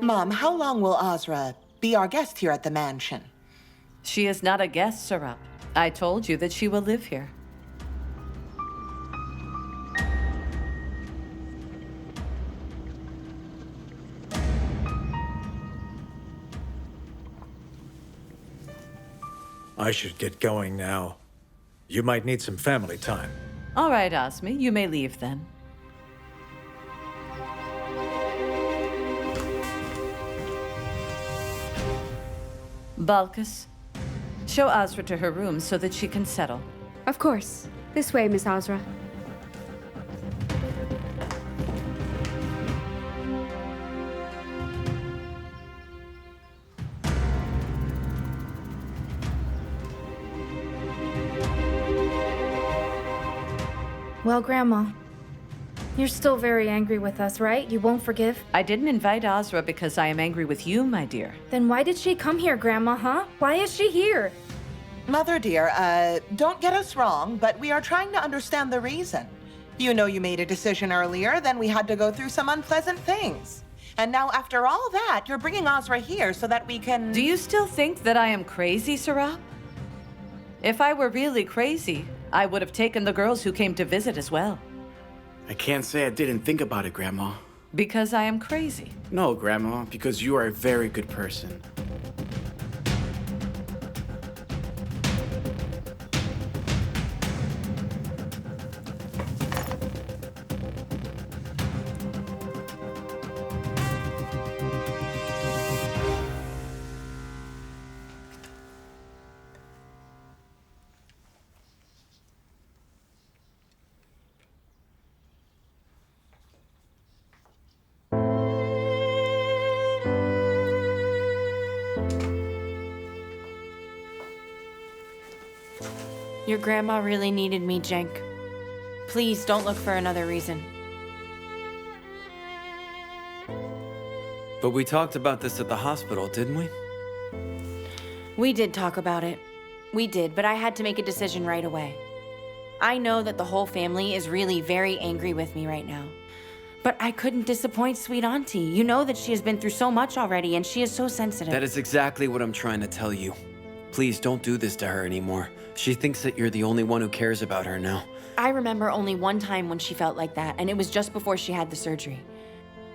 Mom, how long will Azra be our guest here at the mansion? She is not a guest, Serap. I told you that she will live here. I should get going now. You might need some family time. All right, Asmi, you may leave then. Balkis, show Azra to her room so that she can settle. Of course. This way, Miss Azra. Well, Grandma, you're still very angry with us, right? You won't forgive? I didn't invite Azra because I am angry with you, my dear. Then why did she come here, Grandma, huh? Why is she here? Mother dear, don't get us wrong, but we are trying to understand the reason. You know you made a decision earlier, then we had to go through some unpleasant things. And now after all that, you're bringing Ozra here so that we can... Do you still think that I am crazy, Serap? If I were really crazy, I would have taken the girls who came to visit as well. I can't say I didn't think about it, Grandma. Because I am crazy. No, Grandma, because you are a very good person. Your grandma really needed me, Cenk. Please don't look for another reason. But we talked about this at the hospital, didn't we? We did talk about it. We did, but I had to make a decision right away. I know that the whole family is really very angry with me right now. But I couldn't disappoint sweet auntie. You know that she has been through so much already, and she is so sensitive. That is exactly what I'm trying to tell you. Please don't do this to her anymore. She thinks that you're the only one who cares about her now. I remember only one time when she felt like that, and it was just before she had the surgery.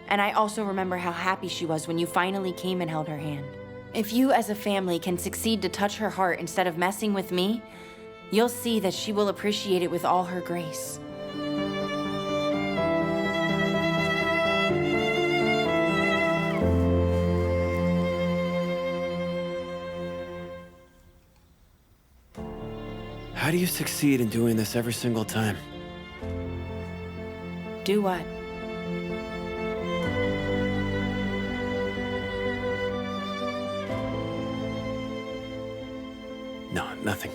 And I also remember how happy she was when you finally came and held her hand. If you as a family can succeed to touch her heart instead of messing with me, you'll see that she will appreciate it with all her grace. How do you succeed in doing this every single time? Do what? No, nothing.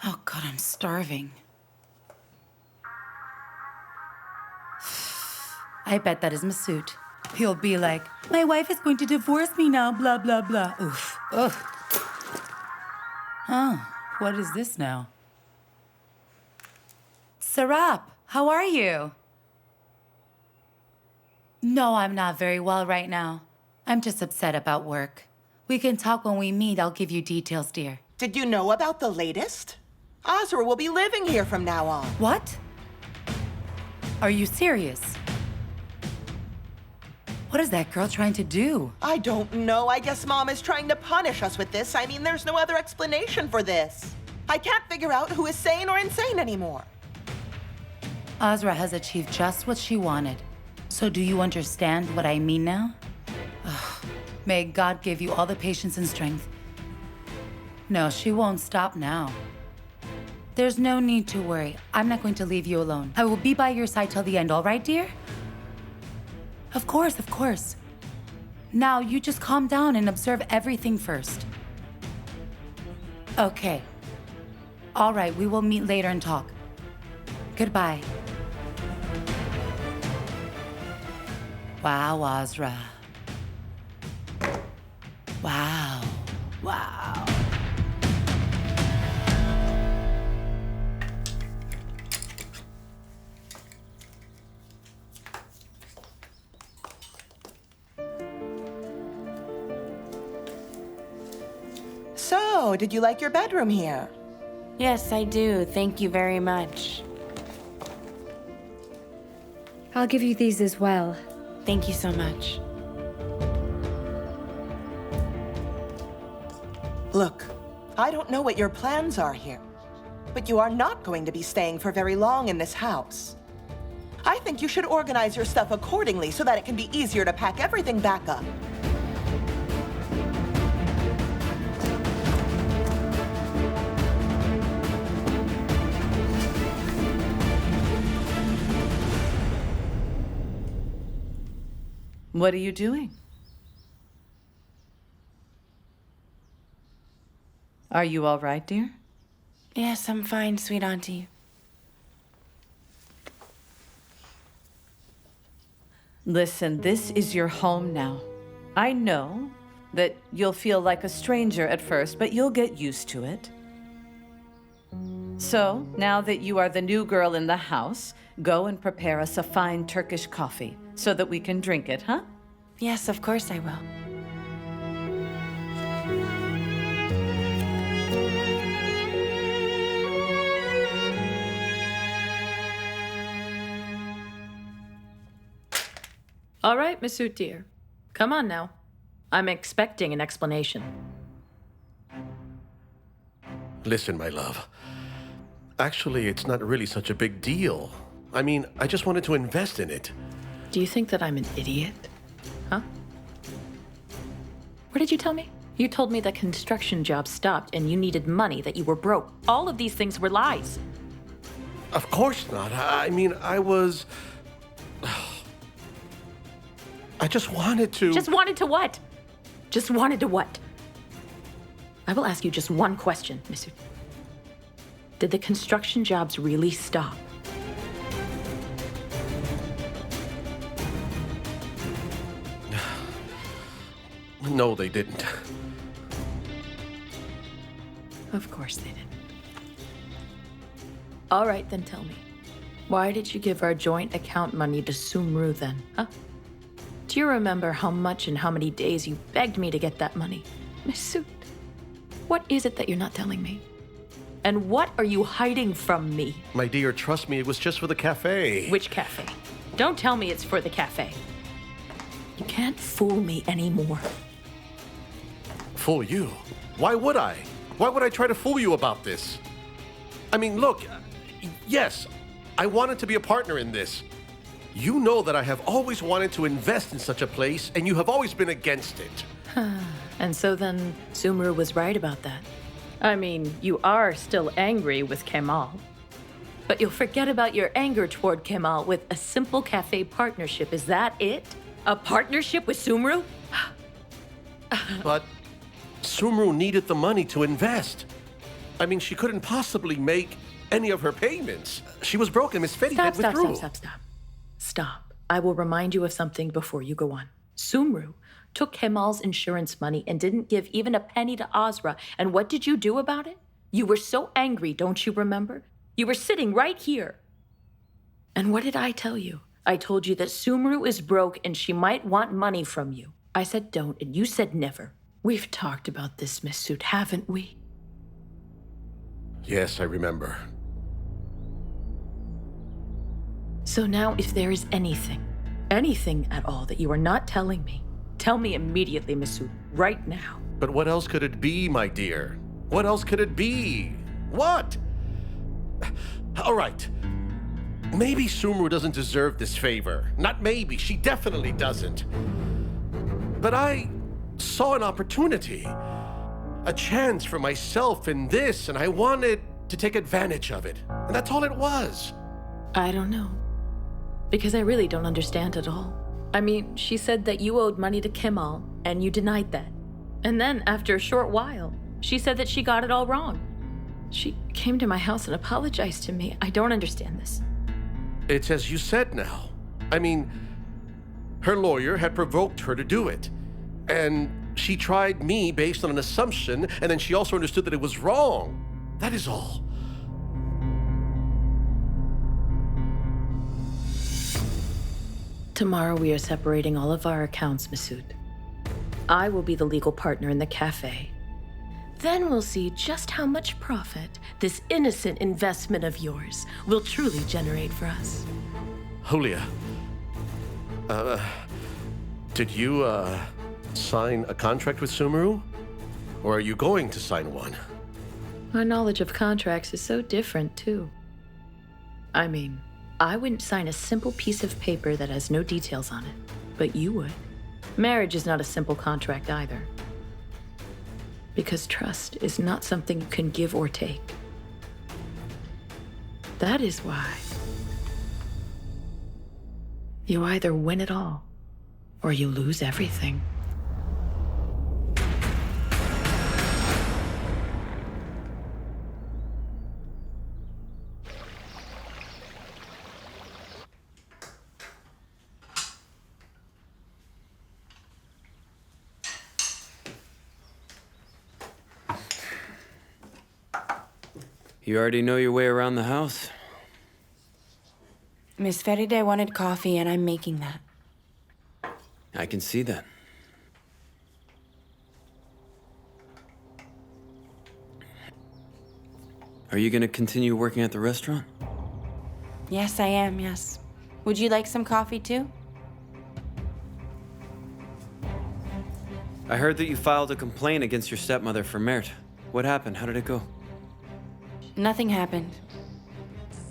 Oh God, I'm starving. I bet that is Masood. He'll be like, my wife is going to divorce me now, blah, blah, blah. Oof. Ugh. Oh, what is this now? Serap, how are you? No, I'm not very well right now. I'm just upset about work. We can talk when we meet. I'll give you details, dear. Did you know about the latest? Ozra will be living here from now on. What? Are you serious? What is that girl trying to do? I don't know. I guess Mom is trying to punish us with this. I mean, there's no other explanation for this. I can't figure out who is sane or insane anymore. Azra has achieved just what she wanted. So do you understand what I mean now? Ugh. May God give you all the patience and strength. No, she won't stop now. There's no need to worry. I'm not going to leave you alone. I will be by your side till the end, all right, dear? Of course, of course. Now, you just calm down and observe everything first. Okay. All right, we will meet later and talk. Goodbye. Wow, Ozra. Wow. Wow. So, did you like your bedroom here? Yes, I do. Thank you very much. I'll give you these as well. Thank you so much. Look, I don't know what your plans are here, but you are not going to be staying for very long in this house. I think you should organize your stuff accordingly so that it can be easier to pack everything back up. What are you doing? Are you all right, dear? Yes, I'm fine, sweet auntie. Listen, this is your home now. I know that you'll feel like a stranger at first, but you'll get used to it. So, now that you are the new girl in the house, go and prepare us a fine Turkish coffee so that we can drink it, huh? Yes, of course I will. All right, Masood dear. Come on now. I'm expecting an explanation. Listen, my love. Actually, it's not really such a big deal. I mean, I just wanted to invest in it. Do you think that I'm an idiot? Huh? What did you tell me? You told me that construction jobs stopped and you needed money, that you were broke. All of these things were lies. Of course not. I mean, I was... I just wanted to... Just wanted to what? Just wanted to what? I will ask you just one question, Masood. Did the construction jobs really stop? No, they didn't. Of course they didn't. All right, then tell me. Why did you give our joint account money to Sumru then, huh? Do you remember how much and how many days you begged me to get that money? Masood, what is it that you're not telling me? And what are you hiding from me? My dear, trust me, it was just for the cafe. Which cafe? Don't tell me it's for the cafe. You can't fool me anymore. Fool you? Why would I? Why would I try to fool you about this? I mean, look, yes, I wanted to be a partner in this. You know that I have always wanted to invest in such a place, and you have always been against it. And so then Sumru was right about that. I mean, you are still angry with Kemal. But you'll forget about your anger toward Kemal with a simple cafe partnership. Is that it? A partnership with Sumru? But Sumru needed the money to invest. I mean, she couldn't possibly make any of her payments. She was broke and Miss Fetty had withdrew. Stop. I will remind you of something before you go on. Sumru took Kemal's insurance money and didn't give even a penny to Ozra. And what did you do about it? You were so angry, don't you remember? You were sitting right here. And what did I tell you? I told you that Sumru is broke and she might want money from you. I said don't, and you said never. We've talked about this, Masood, haven't we? Yes, I remember. So now, if there is anything at all that you are not telling me, tell me immediately, Masood, right now. But what else could it be, my dear? What else could it be? What? All right. Maybe Sumru doesn't deserve this favor. Not maybe, she definitely doesn't. But I saw an opportunity, a chance for myself in this, and I wanted to take advantage of it. And that's all it was. I don't know. Because I really don't understand at all. I mean, she said that you owed money to Kemal, and you denied that. And then, after a short while, she said that she got it all wrong. She came to my house and apologized to me. I don't understand this. It's as you said now. I mean, her lawyer had provoked her to do it. And she tried me based on an assumption, and then she also understood that it was wrong. That is all. Tomorrow we are separating all of our accounts, Masood. I will be the legal partner in the cafe. Then we'll see just how much profit this innocent investment of yours will truly generate for us. Julia, did you, sign a contract with Sumeru? Or are you going to sign one? Our knowledge of contracts is so different, too. I mean, I wouldn't sign a simple piece of paper that has no details on it, but you would. Marriage is not a simple contract either. Because trust is not something you can give or take. That is why you either win it all or you lose everything. You already know your way around the house? Miss Feride wanted coffee, and I'm making that. I can see that. Are you gonna continue working at the restaurant? Yes, I am, yes. Would you like some coffee, too? I heard that you filed a complaint against your stepmother for Mert. What happened? How did it go? Nothing happened.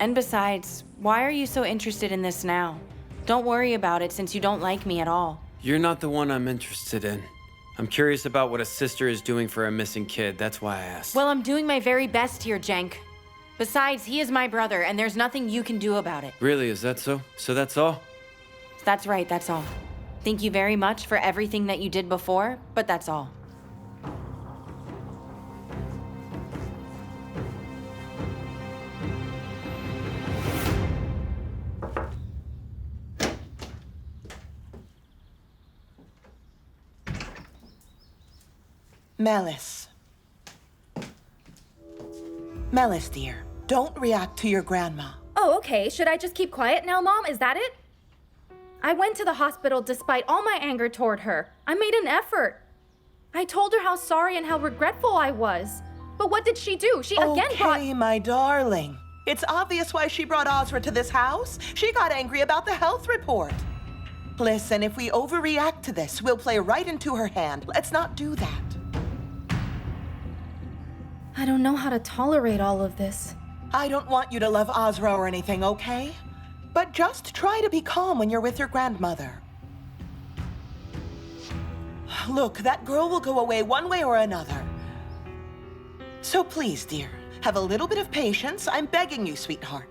And besides, why are you so interested in this now? Don't worry about it since you don't like me at all. You're not the one I'm interested in. I'm curious about what a sister is doing for a missing kid. That's why I asked. Well, I'm doing my very best here, Cenk. Besides, he is my brother, and there's nothing you can do about it. Really, is that so? So that's all? That's right, that's all. Thank you very much for everything that you did before, but that's all. Melis. Melis, dear, don't react to your grandma. Oh, okay. Should I just keep quiet now, Mom? Is that it? I went to the hospital despite all my anger toward her. I made an effort. I told her how sorry and how regretful I was. But what did she do? She again brought... Okay, my darling. It's obvious why she brought Ozra to this house. She got angry about the health report. Listen, if we overreact to this, we'll play right into her hand. Let's not do that. I don't know how to tolerate all of this. I don't want you to love Ozra or anything, okay? But just try to be calm when you're with your grandmother. Look, that girl will go away one way or another. So please, dear, have a little bit of patience. I'm begging you, sweetheart.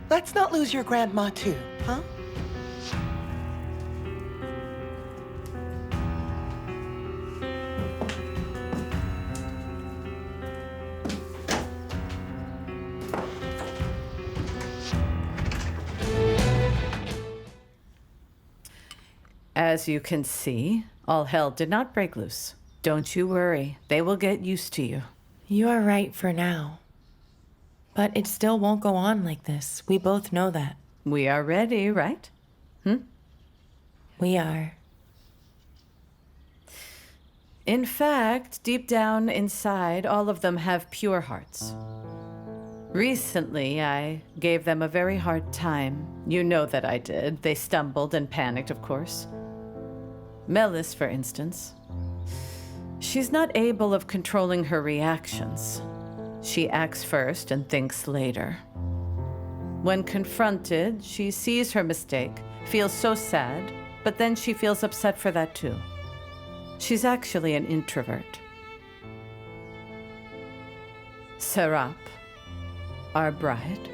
Let's not lose your grandma too, huh? As you can see, all hell did not break loose. Don't you worry. They will get used to you. You are right for now. But it still won't go on like this. We both know that. We are ready, right? We are. In fact, deep down inside, all of them have pure hearts. Recently, I gave them a very hard time. You know that I did. They stumbled and panicked, of course. Melis, for instance. She's not able of controlling her reactions. She acts first and thinks later. When confronted, she sees her mistake, feels so sad, but then she feels upset for that too. She's actually an introvert. Serap, our bride.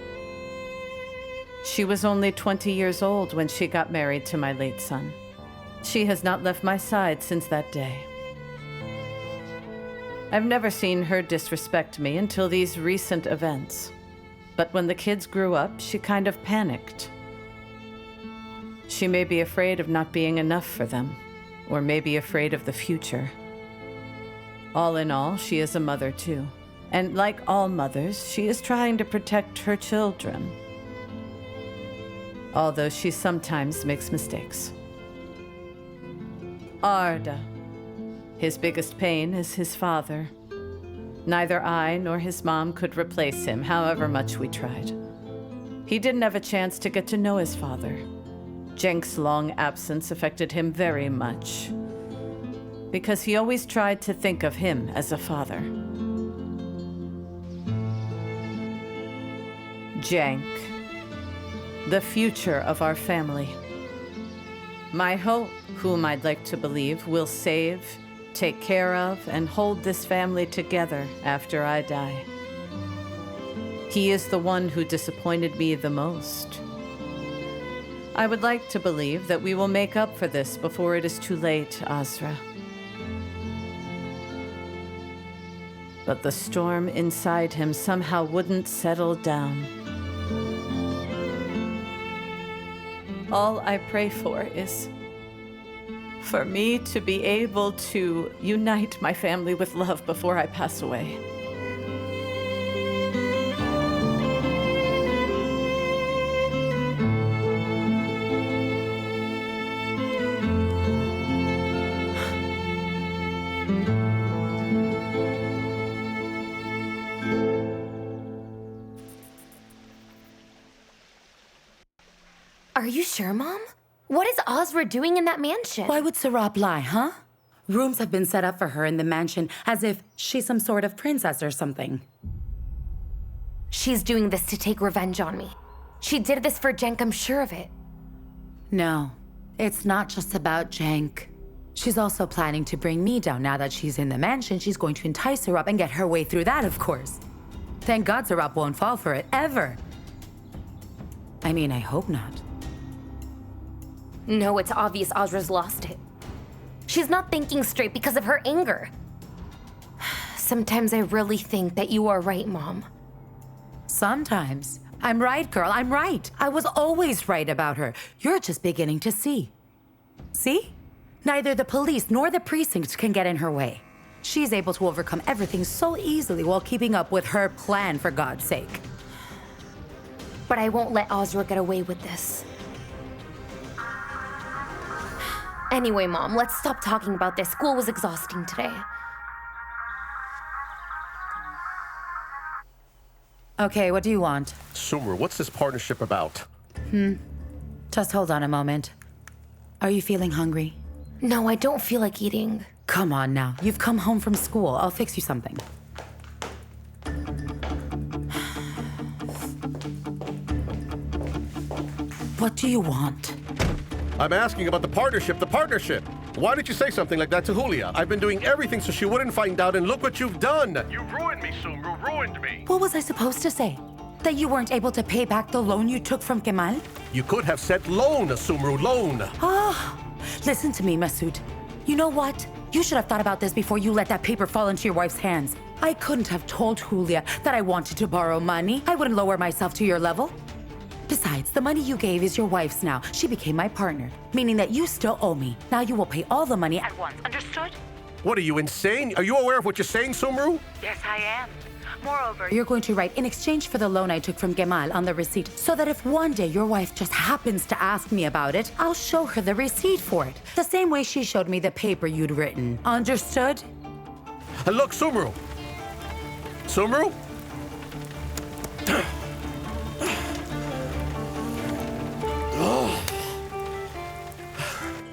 She was only 20 years old when she got married to my late son. She has not left my side since that day. I've never seen her disrespect me until these recent events. But when the kids grew up, she kind of panicked. She may be afraid of not being enough for them, or may be afraid of the future. All in all, she is a mother too. And like all mothers, she is trying to protect her children. Although she sometimes makes mistakes. Arda. His biggest pain is his father. Neither I nor his mom could replace him, however much we tried. He didn't have a chance to get to know his father. Cenk's long absence affected him very much, because he always tried to think of him as a father. Cenk, the future of our family. My hope, whom I'd like to believe, will save, take care of, and hold this family together after I die. He is the one who disappointed me the most. I would like to believe that we will make up for this before it is too late, Azra. But the storm inside him somehow wouldn't settle down. All I pray for is for me to be able to unite my family with love before I pass away. Are you sure, Mom? What is Ozra doing in that mansion? Why would Serap lie, huh? Rooms have been set up for her in the mansion as if she's some sort of princess or something. She's doing this to take revenge on me. She did this for Cenk, I'm sure of it. No, it's not just about Cenk. She's also planning to bring me down. Now that she's in the mansion, she's going to entice her up and get her way through that, of course. Thank God Serap won't fall for it, ever. I mean, I hope not. No, it's obvious Ozra's lost it. She's not thinking straight because of her anger. Sometimes I really think that you are right, Mom. Sometimes. I'm right, girl, I'm right. I was always right about her. You're just beginning to see. See? Neither the police nor the precinct can get in her way. She's able to overcome everything so easily while keeping up with her plan, for God's sake. But I won't let Ozra get away with this. Anyway, Mom, let's stop talking about this. School was exhausting today. Okay, what do you want? Sumru, what's this partnership about? Just hold on a moment. Are you feeling hungry? No, I don't feel like eating. Come on now. You've come home from school. I'll fix you something. What do you want? I'm asking about the partnership, Why did you say something like that to Julia? I've been doing everything so she wouldn't find out, and look what you've done. You ruined me, Sumru, ruined me. What was I supposed to say? That you weren't able to pay back the loan you took from Kemal? You could have said loan, Sumru, loan. Listen to me, Masood. You know what? You should have thought about this before you let that paper fall into your wife's hands. I couldn't have told Julia that I wanted to borrow money. I wouldn't lower myself to your level. Besides, the money you gave is your wife's now. She became my partner, meaning that you still owe me. Now you will pay all the money at once, understood? What, are you insane? Are you aware of what you're saying, Sumru? Yes, I am. Moreover, you're going to write in exchange for the loan I took from Kemal on the receipt, so that if one day your wife just happens to ask me about it, I'll show her the receipt for it. The same way she showed me the paper you'd written. Understood? Look, Sumru. Sumru?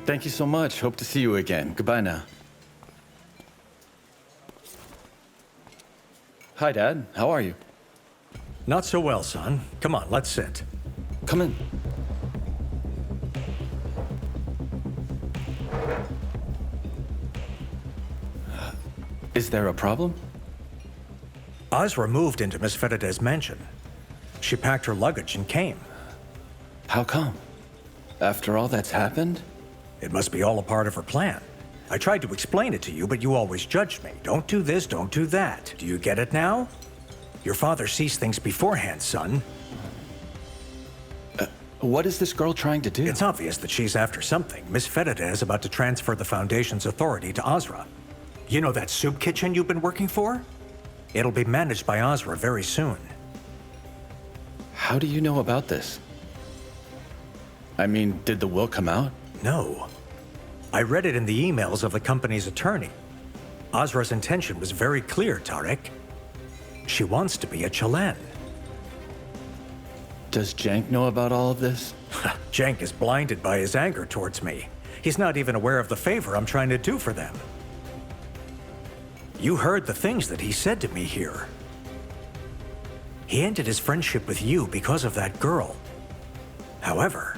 Thank you so much. Hope to see you again. Goodbye now. Hi, Dad. How are you? Not so well, son. Come on, let's sit. Come in. Is there a problem? Azra moved into Miss Ferideh's mansion. She packed her luggage and came. How come? After all that's happened? It must be all a part of her plan. I tried to explain it to you, but you always judged me. Don't do this, don't do that. Do you get it now? Your father sees things beforehand, son. What is this girl trying to do? It's obvious that she's after something. Miss Fedida is about to transfer the Foundation's authority to Ozra. You know that soup kitchen you've been working for? It'll be managed by Ozra very soon. How do you know about this? I mean, did the will come out? No. I read it in the emails of the company's attorney. Ozra's intention was very clear, Tarek. She wants to be a Celen. Does Cenk know about all of this? Cenk is blinded by his anger towards me. He's not even aware of the favor I'm trying to do for them. You heard the things that he said to me here. He ended his friendship with you because of that girl. However,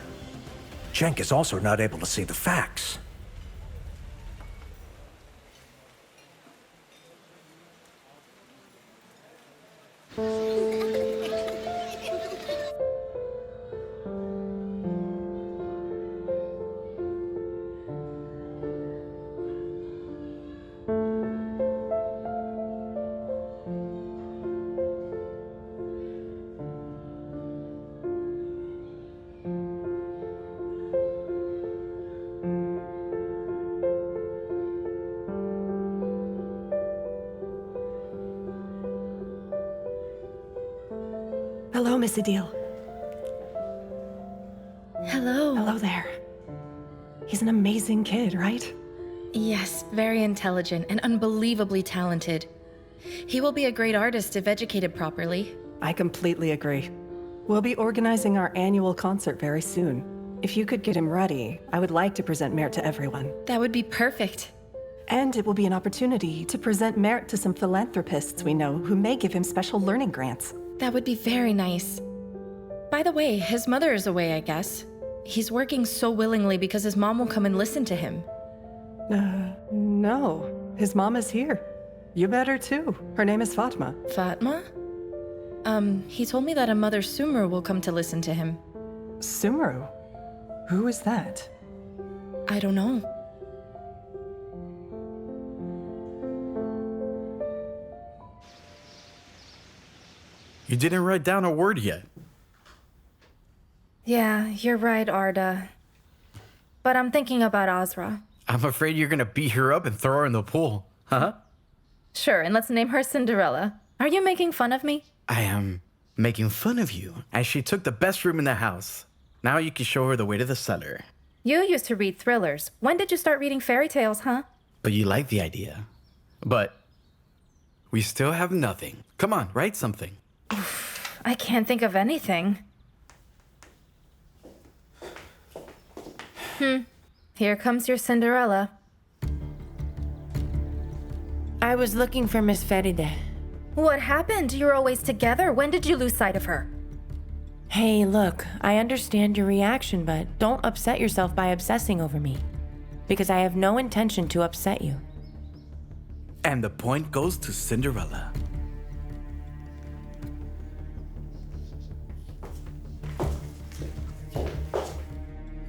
Cenk is also not able to see the facts. Hello, Miss Adil. Hello. Hello there. He's an amazing kid, right? Yes, very intelligent and unbelievably talented. He will be a great artist if educated properly. I completely agree. We'll be organizing our annual concert very soon. If you could get him ready, I would like to present merit to everyone. That would be perfect. And it will be an opportunity to present merit to some philanthropists we know who may give him special learning grants. That would be very nice. By the way, his mother is away, I guess. He's working so willingly because his mom will come and listen to him. No. His mom is here. You met her too. Her name is Fatma. Fatma? He told me that a mother Sumru will come to listen to him. Sumru? Who is that? I don't know. You didn't write down a word yet. Yeah, you're right, Arda. But I'm thinking about Azra. I'm afraid you're gonna beat her up and throw her in the pool. Huh? Sure, and let's name her Cinderella. Are you making fun of me? I am making fun of you, as she took the best room in the house. Now you can show her the way to the cellar. You used to read thrillers. When did you start reading fairy tales, huh? But you like the idea. But we still have nothing. Come on, write something. I can't think of anything. Here comes your Cinderella. I was looking for Miss Feride. What happened? You're always together. When did you lose sight of her? Hey, look, I understand your reaction, but don't upset yourself by obsessing over me. Because I have no intention to upset you. And the point goes to Cinderella.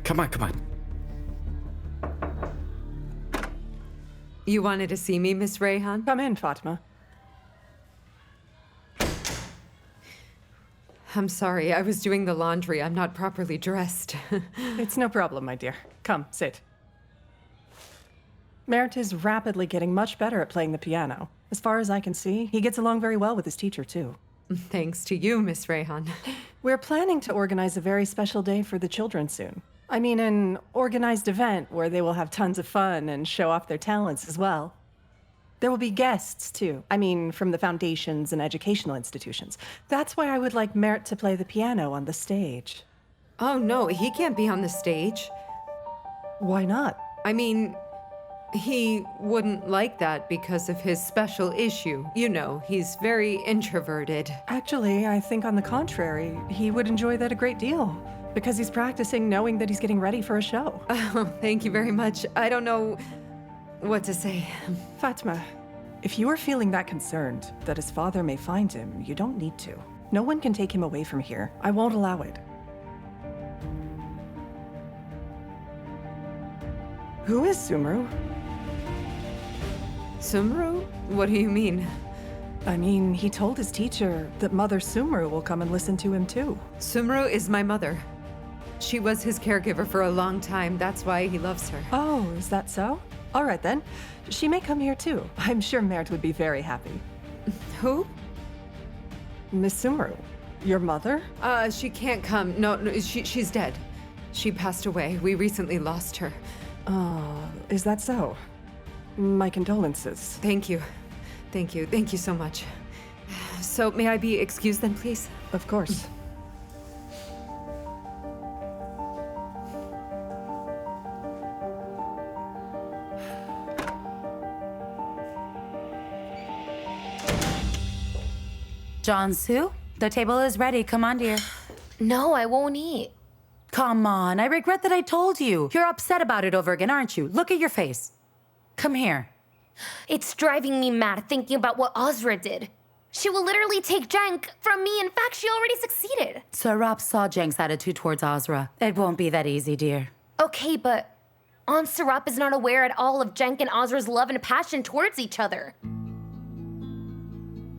Come on, come on. You wanted to see me, Miss Rayhan? Come in, Fatma. I'm sorry, I was doing the laundry. I'm not properly dressed. It's no problem, my dear. Come, sit. Merit is rapidly getting much better at playing the piano. As far as I can see, he gets along very well with his teacher, too. Thanks to you, Miss Rayhan. We're planning to organize a very special day for the children soon. I mean, an organized event where they will have tons of fun and show off their talents as well. There will be guests, too. I mean, from the foundations and educational institutions. That's why I would like Merit to play the piano on the stage. Oh, no, he can't be on the stage. Why not? I mean, he wouldn't like that because of his special issue. You know, he's very introverted. Actually, I think on the contrary, he would enjoy that a great deal. Because he's practicing knowing that he's getting ready for a show. Oh, thank you very much. I don't know what to say. Fatma, if you are feeling that concerned that his father may find him, you don't need to. No one can take him away from here. I won't allow it. Who is Sumru? Sumru? What do you mean? I mean, he told his teacher that Mother Sumru will come and listen to him too. Sumru is my mother. She was his caregiver for a long time. That's why he loves her. Oh, is that so? All right then. She may come here too. I'm sure Mert would be very happy. Who? Miss Sumru. Your mother? She can't come. No, she's dead. She passed away. We recently lost her. Oh, is that so? My condolences. Thank you. Thank you. Thank you so much. So, may I be excused then, please? Of course. Jansu, the table is ready. Come on, dear. No, I won't eat. Come on, I regret that I told you. You're upset about it over again, aren't you? Look at your face. Come here. It's driving me mad thinking about what Ozra did. She will literally take Cenk from me. In fact, she already succeeded. Serap saw Cenk's attitude towards Ozra. It won't be that easy, dear. Okay, but Aunt Serap is not aware at all of Cenk and Ozra's love and passion towards each other.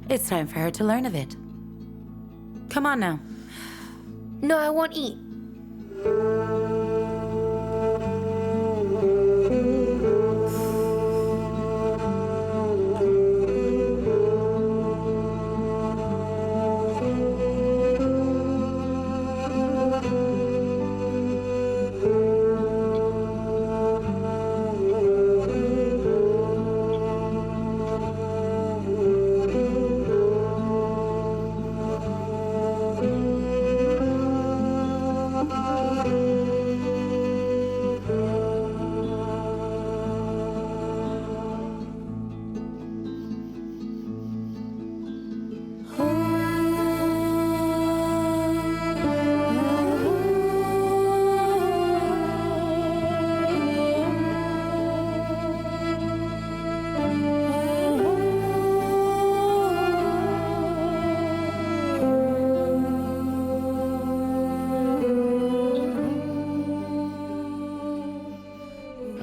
It's time for her to learn of it. Come on now. No, I won't eat.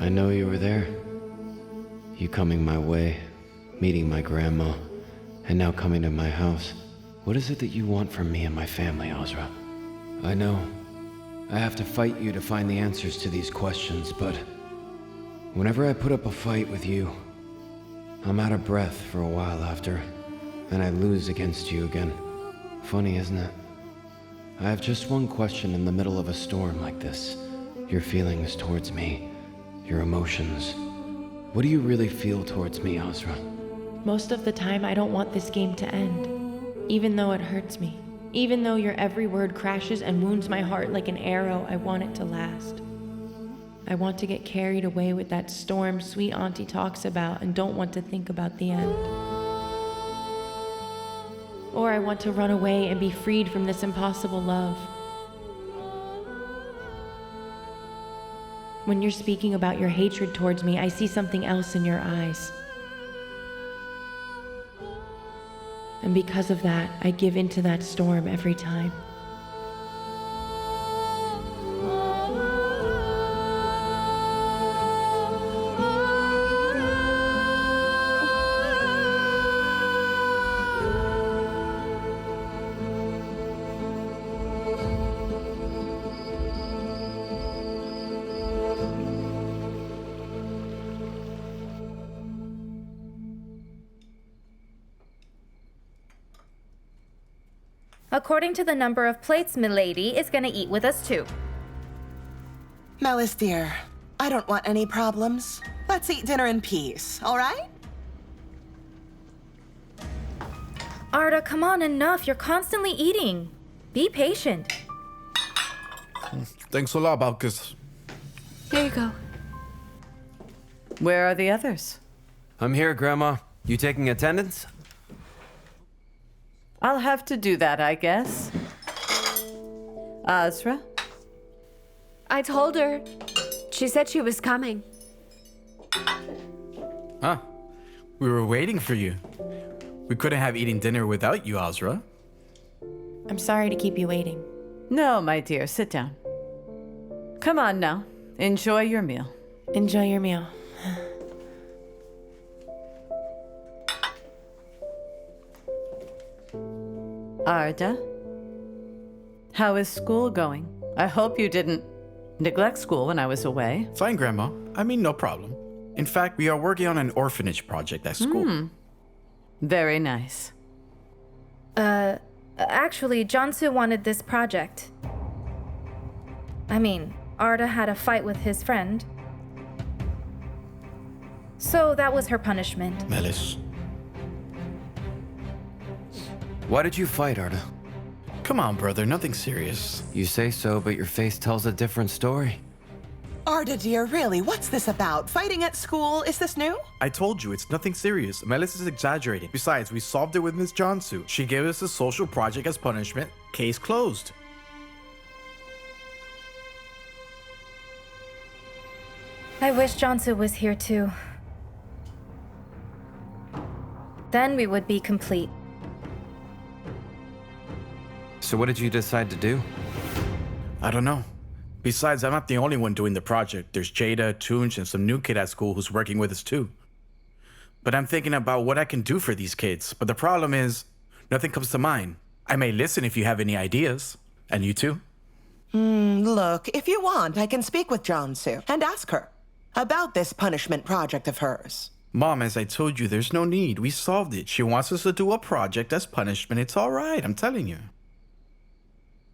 I know you were there. You coming my way, meeting my grandma, and now coming to my house. What is it that you want from me and my family, Ozra? I know. I have to fight you to find the answers to these questions, but whenever I put up a fight with you, I'm out of breath for a while after, and I lose against you again. Funny, isn't it? I have just one question in the middle of a storm like this. Your feelings towards me, your emotions. What do you really feel towards me, Ozra? Most of the time, I don't want this game to end, even though it hurts me. Even though your every word crashes and wounds my heart like an arrow, I want it to last. I want to get carried away with that storm sweet auntie talks about and don't want to think about the end. Or I want to run away and be freed from this impossible love. When you're speaking about your hatred towards me, I see something else in your eyes. And because of that, I give into that storm every time. According to the number of plates, milady is gonna eat with us too. Melis, dear, I don't want any problems. Let's eat dinner in peace, all right? Arda, come on, enough. You're constantly eating. Be patient. Thanks a lot, Balkis. Here you go. Where are the others? I'm here, Grandma. You taking attendance? I'll have to do that, I guess. Azra? I told her. She said she was coming. Huh. We were waiting for you. We couldn't have eaten dinner without you, Azra. I'm sorry to keep you waiting. No, my dear, sit down. Come on now. Enjoy your meal. Enjoy your meal. Arda? How is school going? I hope you didn't neglect school when I was away. Fine, Grandma. I mean, no problem. In fact, we are working on an orphanage project at school. Very nice. Actually, Jansu wanted this project. I mean, Arda had a fight with his friend. So that was her punishment. Melis. Why did you fight, Arda? Come on, brother, nothing serious. You say so, but your face tells a different story. Arda, dear, really, what's this about? Fighting at school? Is this new? I told you, it's nothing serious. Melis is exaggerating. Besides, we solved it with Miss Jansu. She gave us a social project as punishment. Case closed. I wish Jansu was here too. Then we would be complete. So what did you decide to do? I don't know. Besides, I'm not the only one doing the project. There's Jada, Tunj, and some new kid at school who's working with us too. But I'm thinking about what I can do for these kids. But the problem is, nothing comes to mind. I may listen if you have any ideas. And you too? Look, if you want, I can speak with Jansu and ask her about this punishment project of hers. Mom, as I told you, there's no need. We solved it. She wants us to do a project as punishment. It's all right, I'm telling you.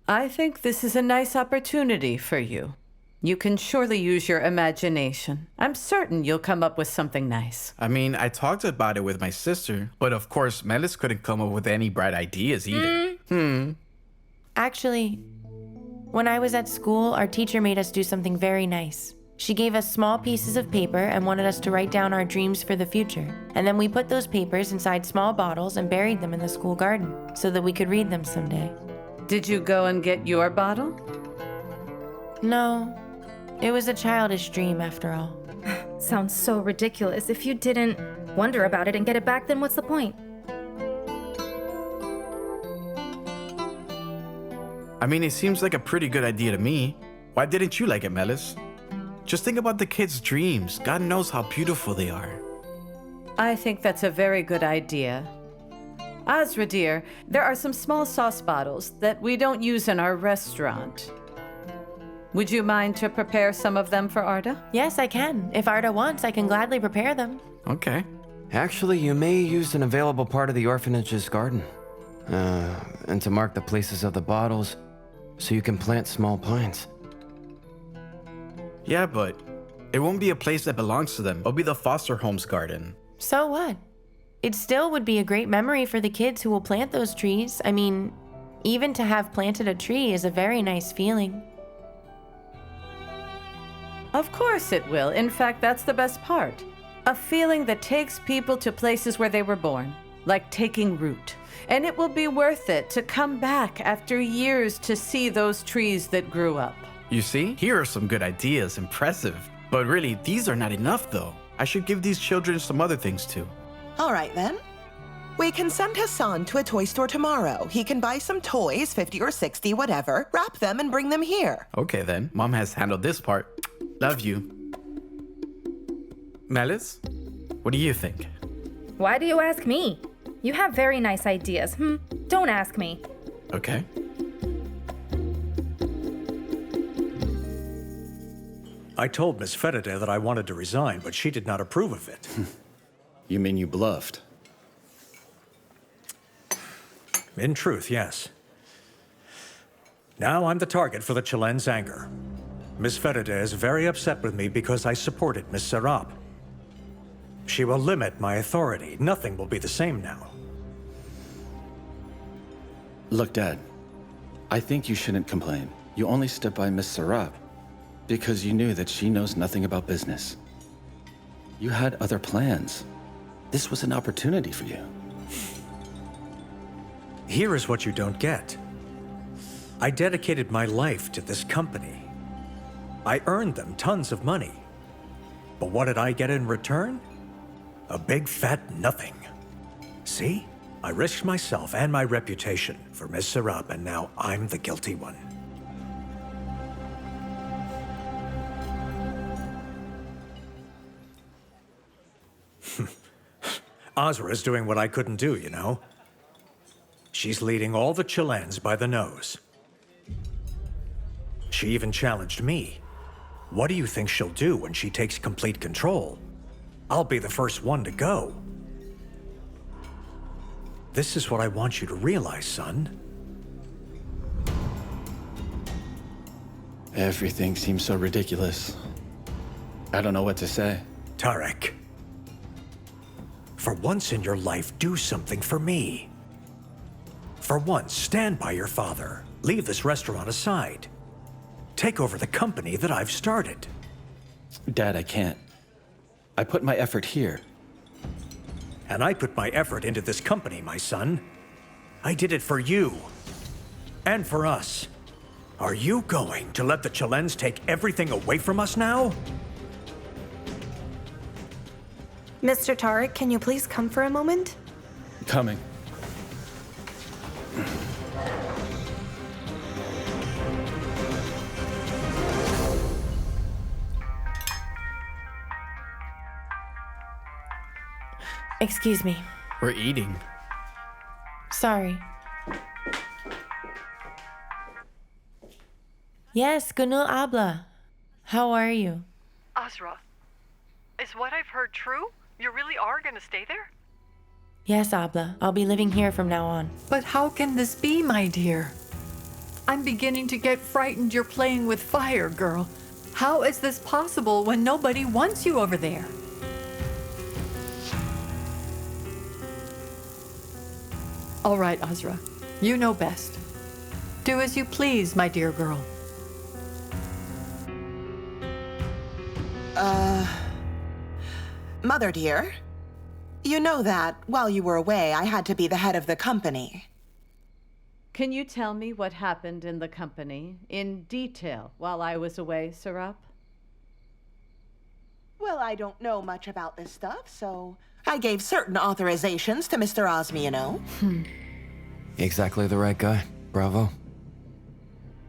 I think this is a nice opportunity for you. You can surely use your imagination. I'm certain you'll come up with something nice. I mean, I talked about it with my sister, but of course, Melis couldn't come up with any bright ideas either. Actually, when I was at school, our teacher made us do something very nice. She gave us small pieces of paper and wanted us to write down our dreams for the future. And then we put those papers inside small bottles and buried them in the school garden so that we could read them someday. Did you go and get your bottle? No. It was a childish dream after all. Sounds so ridiculous. If you didn't wonder about it and get it back, then what's the point? I mean, it seems like a pretty good idea to me. Why didn't you like it, Melis? Just think about the kids' dreams. God knows how beautiful they are. I think that's a very good idea. Azra, dear, there are some small sauce bottles that we don't use in our restaurant. Would you mind to prepare some of them for Arda? Yes, I can. If Arda wants, I can gladly prepare them. Okay. Actually, you may use an available part of the orphanage's garden. And to mark the places of the bottles, so you can plant small pines. Yeah, but it won't be a place that belongs to them. It'll be the foster home's garden. So what? It still would be a great memory for the kids who will plant those trees. I mean, even to have planted a tree is a very nice feeling. Of course it will. In fact, that's the best part. A feeling that takes people to places where they were born, like taking root. And it will be worth it to come back after years to see those trees that grew up. You see? Here are some good ideas. Impressive. But really, these are not enough, though. I should give these children some other things, too. All right, then. We can send Hassan to a toy store tomorrow. He can buy some toys, 50 or 60, whatever, wrap them and bring them here. Okay, then. Mom has handled this part. Love you. Melis, what do you think? Why do you ask me? You have very nice ideas. Don't ask me. Okay. I told Miss Ferreira that I wanted to resign, but she did not approve of it. You mean you bluffed? In truth, yes. Now I'm the target for the Celen's anger. Miss Ferreira is very upset with me because I supported Miss Serap. She will limit my authority. Nothing will be the same now. Look, Dad, I think you shouldn't complain. You only stood by Miss Serap because you knew that she knows nothing about business. You had other plans. This was an opportunity for you. Here is what you don't get. I dedicated my life to this company. I earned them tons of money. But what did I get in return? A big fat nothing. See? I risked myself and my reputation for Miss Serap, and now I'm the guilty one. Ozra is doing what I couldn't do, you know? She's leading all the Celens by the nose. She even challenged me. What do you think she'll do when she takes complete control? I'll be the first one to go. This is what I want you to realize, son. Everything seems so ridiculous. I don't know what to say. Tarek, for once in your life, do something for me. For once, stand by your father. Leave this restaurant aside. Take over the company that I've started. Dad, I can't. I put my effort here. And I put my effort into this company, my son. I did it for you. And for us. Are you going to let the Celens take everything away from us now? Mr. Tarek, can you please come for a moment? Coming. Excuse me. We're eating. Sorry. Yes, Gunul Abla. How are you? Azra, is what I've heard true? You really are gonna stay there? Yes, Abla. I'll be living here from now on. But how can this be, my dear? I'm beginning to get frightened you're playing with fire, girl. How is this possible when nobody wants you over there? All right, Azra. You know best. Do as you please, my dear girl. Mother dear, you know that while you were away, I had to be the head of the company. Can you tell me what happened in the company in detail while I was away, Serap? Well, I don't know much about this stuff, so I gave certain authorizations to Mr. Azmi, you know. Exactly the right guy. Bravo.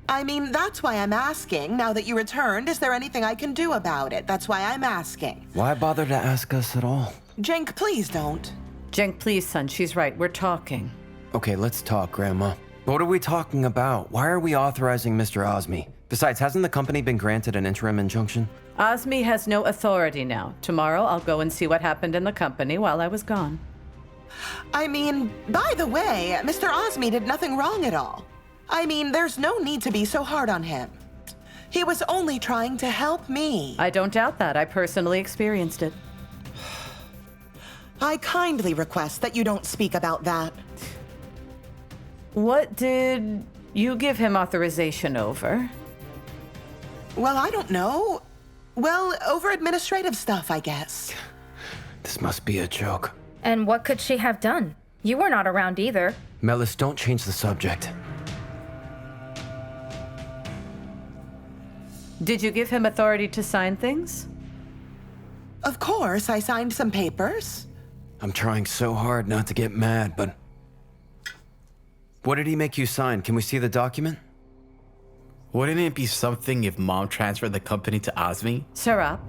I mean, that's why I'm asking. Now that you returned, is there anything I can do about it? That's why I'm asking. Why bother to ask us at all? Cenk, please don't. Cenk, please, son. She's right. We're talking. Okay, let's talk, Grandma. What are we talking about? Why are we authorizing Mr. Azmi? Besides, hasn't the company been granted an interim injunction? Azmi has no authority now. Tomorrow, I'll go and see what happened in the company while I was gone. I mean, by the way, Mr. Azmi did nothing wrong at all. I mean, there's no need to be so hard on him. He was only trying to help me. I don't doubt that. I personally experienced it. I kindly request that you don't speak about that. What did you give him authorization over? Well, I don't know. Well, over administrative stuff, I guess. This must be a joke. And what could she have done? You were not around either. Melis, don't change the subject. Did you give him authority to sign things? Of course, I signed some papers. I'm trying so hard not to get mad, but... What did he make you sign? Can we see the document? Wouldn't it be something if Mom transferred the company to Azmi? Serap,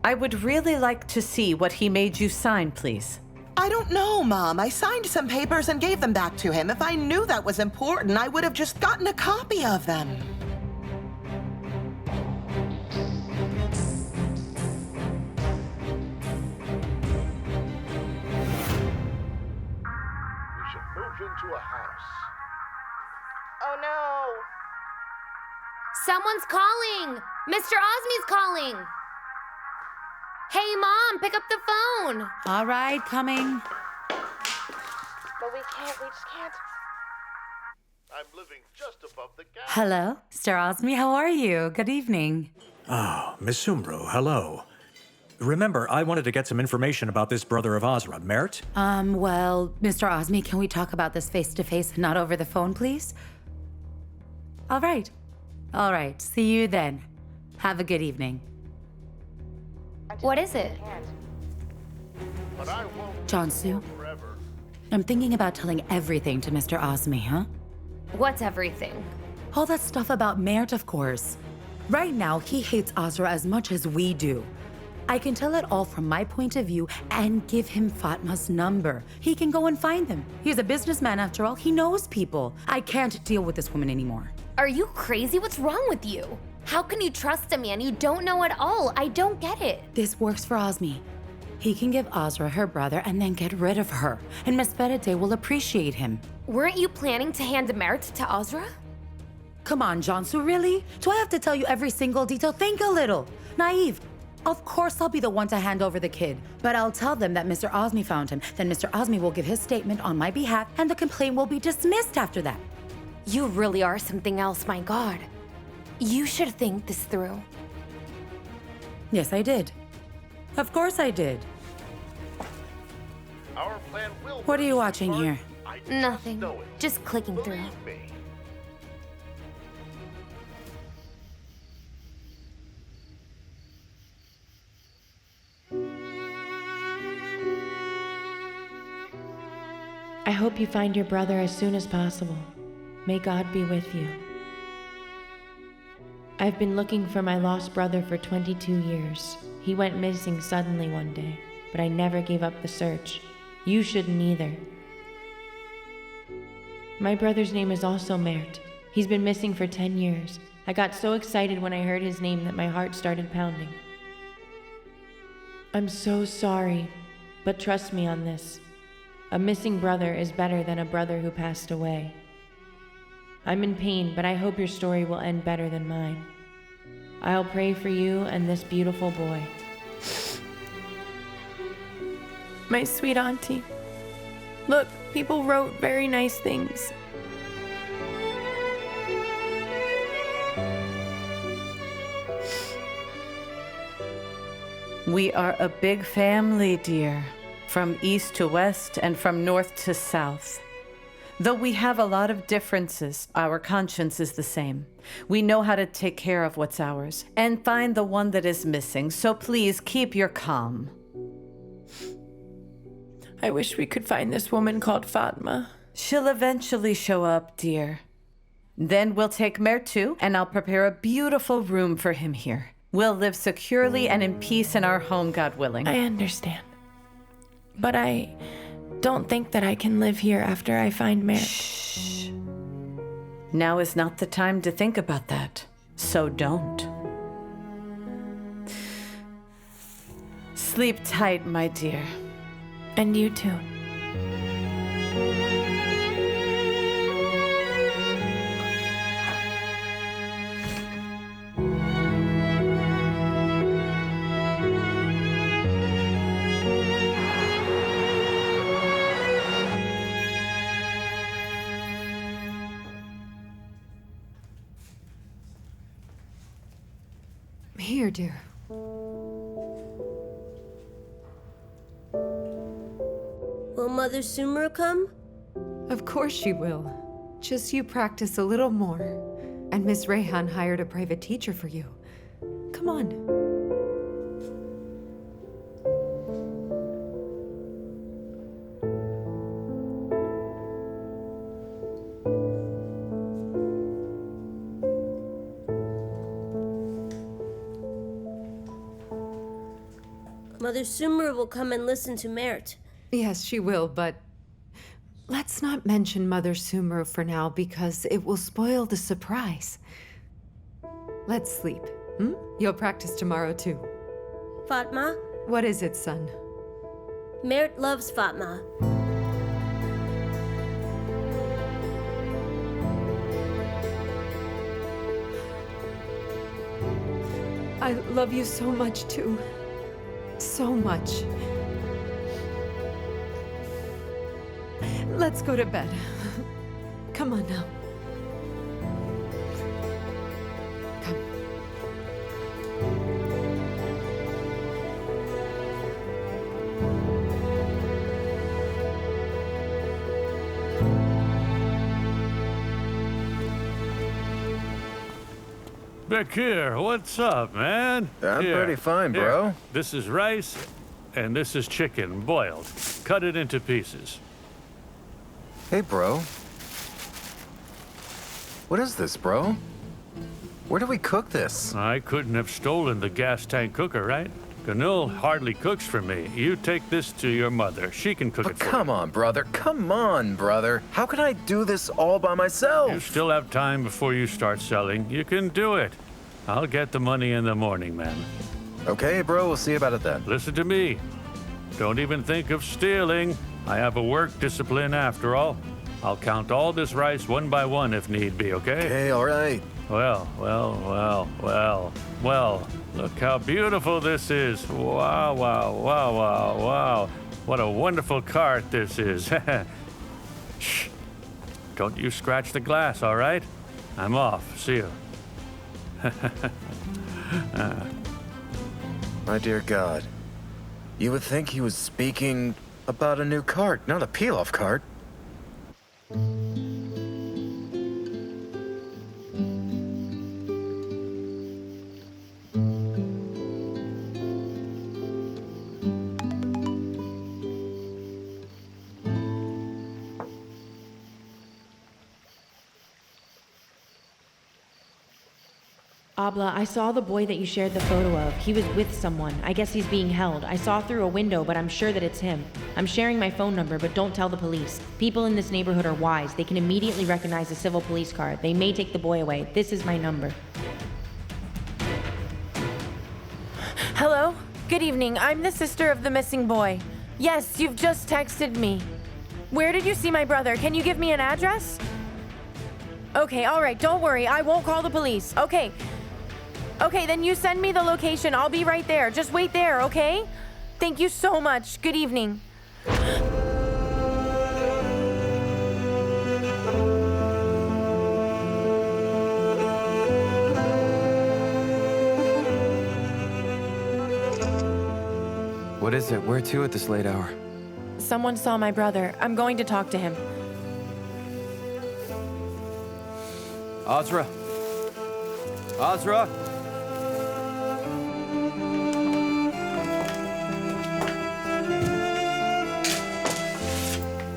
I would really like to see what he made you sign, please. I don't know, Mom. I signed some papers and gave them back to him. If I knew that was important, I would have just gotten a copy of them. Into a house. Oh no! Someone's calling! Mr. Azmi's calling! Hey, Mom, pick up the phone! All right, coming. But we just can't. I'm living just above the gap. Hello, Mr. Azmi, how are you? Good evening. Oh, Miss Umru, hello. Remember, I wanted to get some information about this brother of Ozra, Mert? Well, Mr. Azmi, can we talk about this face-to-face and not over the phone, please? All right. All right, see you then. Have a good evening. What is it? But I won't Jansu, forever. I'm thinking about telling everything to Mr. Azmi, huh? What's everything? All that stuff about Mert, of course. Right now, he hates Ozra as much as we do. I can tell it all from my point of view and give him Fatma's number. He can go and find them. He's a businessman after all. He knows people. I can't deal with this woman anymore. Are you crazy? What's wrong with you? How can you trust a man you don't know at all? I don't get it. This works for Osmi. He can give Ozra her brother and then get rid of her. And Miss Fedete will appreciate him. Weren't you planning to hand Mert to Ozra? Come on, Jansu, really? Do I have to tell you every single detail? Think a little. Naive. Of course I'll be the one to hand over the kid. But I'll tell them that Mr. Osmi found him. Then Mr. Osmi will give his statement on my behalf, and the complaint will be dismissed after that. You really are something else, my God. You should think this through. Yes, I did. Of course I did. Our plan will What are you watching here? Nothing. Just clicking through. I hope you find your brother as soon as possible. May God be with you. I've been looking for my lost brother for 22 years. He went missing suddenly one day, but I never gave up the search. You shouldn't either. My brother's name is also Mert. He's been missing for 10 years. I got so excited when I heard his name that my heart started pounding. I'm so sorry, but trust me on this. A missing brother is better than a brother who passed away. I'm in pain, but I hope your story will end better than mine. I'll pray for you and this beautiful boy. My sweet auntie. Look, people wrote very nice things. We are a big family, dear. From east to west and from north to south. Though we have a lot of differences, our conscience is the same. We know how to take care of what's ours and find the one that is missing, so please keep your calm. I wish we could find this woman called Fatma. She'll eventually show up, dear. Then we'll take Mert too, and I'll prepare a beautiful room for him here. We'll live securely and in peace in our home, God willing. I understand. But I don't think that I can live here after I find Mert. Shh. Now is not the time to think about that, so don't. Sleep tight, my dear. And you too. Here, dear. Will Mother Sumru come? Of course she will. Just you practice a little more. And Miss Rayhan hired a private teacher for you. Come on. Mother Sumru will come and listen to Mert. Yes, she will, but let's not mention Mother Sumru for now because it will spoil the surprise. Let's sleep. You'll practice tomorrow too. Fatma? What is it, son? Mert loves Fatma. I love you so much too. So much. Let's go to bed. Come on now. Come. Bekir, what's up, man? I'm pretty fine, bro. Here. This is rice, and this is chicken, boiled. Cut it into pieces. Hey, bro. What is this, bro? Where do we cook this? I couldn't have stolen the gas tank cooker, right? Ganul hardly cooks for me. You take this to your mother. She can cook it for you. Come on, brother. Come on, brother. How can I do this all by myself? You still have time before you start selling. You can do it. I'll get the money in the morning, man. Okay, bro. We'll see about it then. Listen to me. Don't even think of stealing. I have a work discipline after all. I'll count all this rice one by one if need be, okay? Okay, all right. Well. Look how beautiful this is. Wow. What a wonderful cart this is. Shh. Don't you scratch the glass, all right? I'm off. See you. My dear God. You would think he was speaking about a new cart, not a peel-off cart. Abla, I saw the boy that you shared the photo of. He was with someone. I guess he's being held. I saw through a window, but I'm sure that it's him. I'm sharing my phone number, but don't tell the police. People in this neighborhood are wise. They can immediately recognize a civil police car. They may take the boy away. This is my number. Hello? Good evening. I'm the sister of the missing boy. Yes, you've just texted me. Where did you see my brother? Can you give me an address? Okay, all right. Don't worry. I won't call the police. Okay. Okay, then you send me the location. I'll be right there. Just wait there, okay? Thank you so much. Good evening. What is it? Where to at this late hour? Someone saw my brother. I'm going to talk to him. Ozra? Ozra?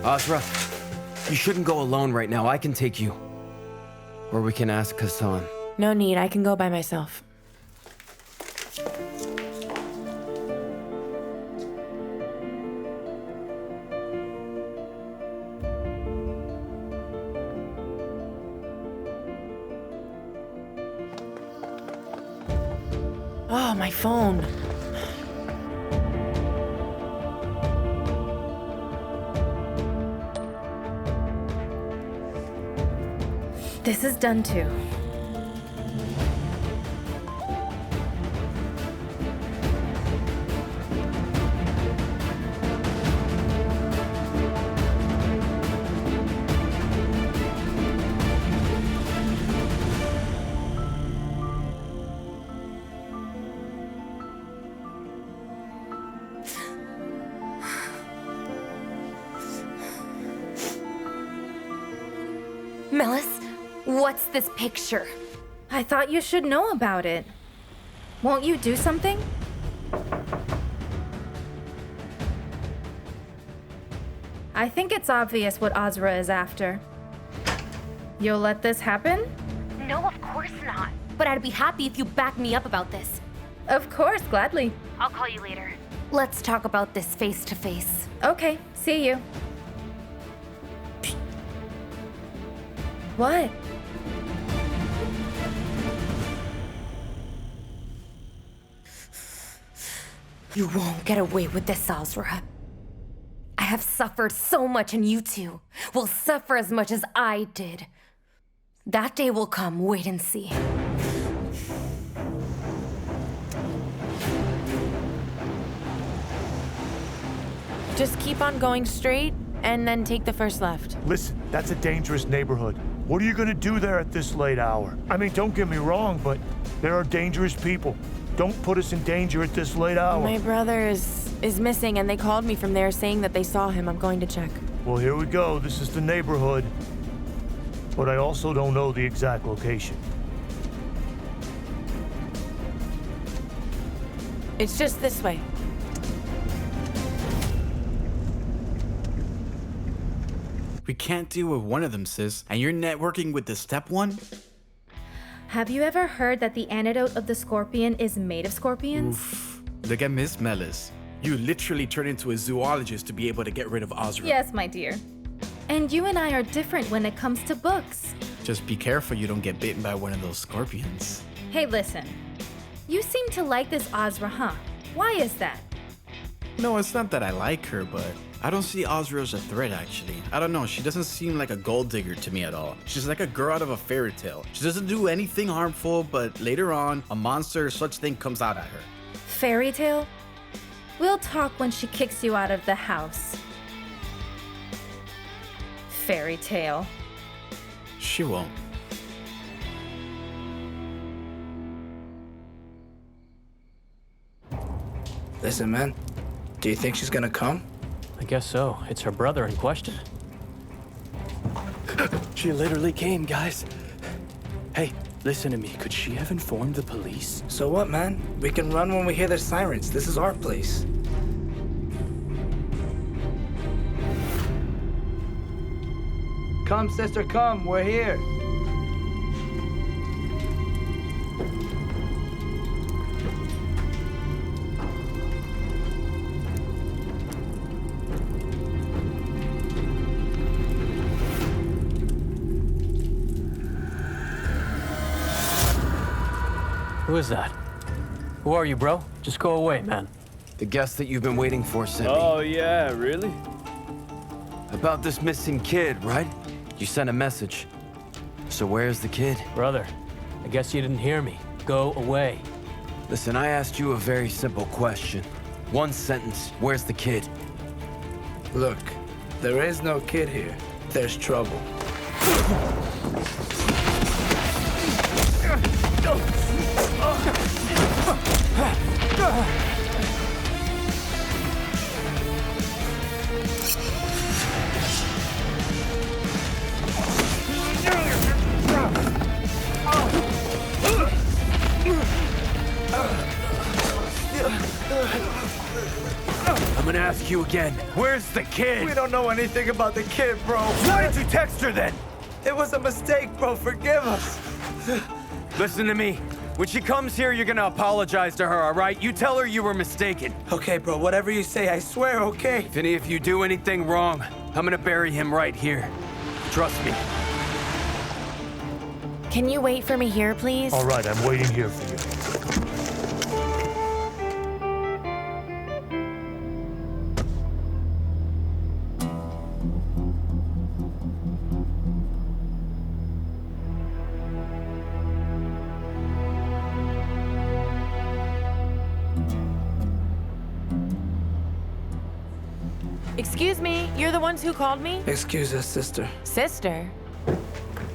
Azra, you shouldn't go alone right now. I can take you. Or we can ask Hassan. No need. I can go by myself. Oh, my phone. This is done too. Melis, what's this picture? I thought you should know about it. Won't you do something? I think it's obvious what Ozra is after. You'll let this happen? No, of course not. But I'd be happy if you back me up about this. Of course, gladly. I'll call you later. Let's talk about this face to face. Okay, see you. What? You won't get away with this, Ozra. I have suffered so much, and you two will suffer as much as I did. That day will come. Wait and see. Just keep on going straight and then take the first left. Listen, that's a dangerous neighborhood. What are you gonna do there at this late hour? I mean, don't get me wrong, but there are dangerous people. Don't put us in danger at this late hour. My brother is missing, and they called me from there saying that they saw him. I'm going to check. Well, here we go. This is the neighborhood. But I also don't know the exact location. It's just this way. We can't deal with one of them, sis. And you're networking with the step one? Have you ever heard that the antidote of the scorpion is made of scorpions? Oof. Look at Miss Melis. You literally turned into a zoologist to be able to get rid of Ozra. Yes, my dear. And you and I are different when it comes to books. Just be careful you don't get bitten by one of those scorpions. Hey, listen. You seem to like this Ozra, huh? Why is that? No, it's not that I like her, but I don't see Ozra as a threat, actually. I don't know, she doesn't seem like a gold digger to me at all. She's like a girl out of a fairy tale. She doesn't do anything harmful, but later on, a monster or such thing comes out at her. Fairy tale? We'll talk when she kicks you out of the house. Fairy tale. She won't. Listen, man. Do you think she's gonna come? I guess so. It's her brother in question. She literally came, guys. Hey, listen to me. Could she have informed the police? So what, man? We can run when we hear their sirens. This is our place. Come, sister, come. We're here. Who is that? Who are you, bro? Just go away, man. The guest that you've been waiting for sent me. Oh, yeah, really? About this missing kid, right? You sent a message. So where's the kid? Brother, I guess you didn't hear me. Go away. Listen, I asked you a very simple question. One sentence. Where's the kid? Look, there is no kid here. There's trouble. I'm gonna ask you again. Where's the kid? We don't know anything about the kid, bro. Why did you text her then? It was a mistake, bro. Forgive us. Listen to me. When she comes here, you're gonna apologize to her, all right? You tell her you were mistaken. Okay, bro. Whatever you say, I swear, okay? If any of you do anything wrong, I'm gonna bury him right here. Trust me. Can you wait for me here, please? All right, I'm waiting here for you. Excuse me, you're the ones who called me? Excuse us, sister. Sister?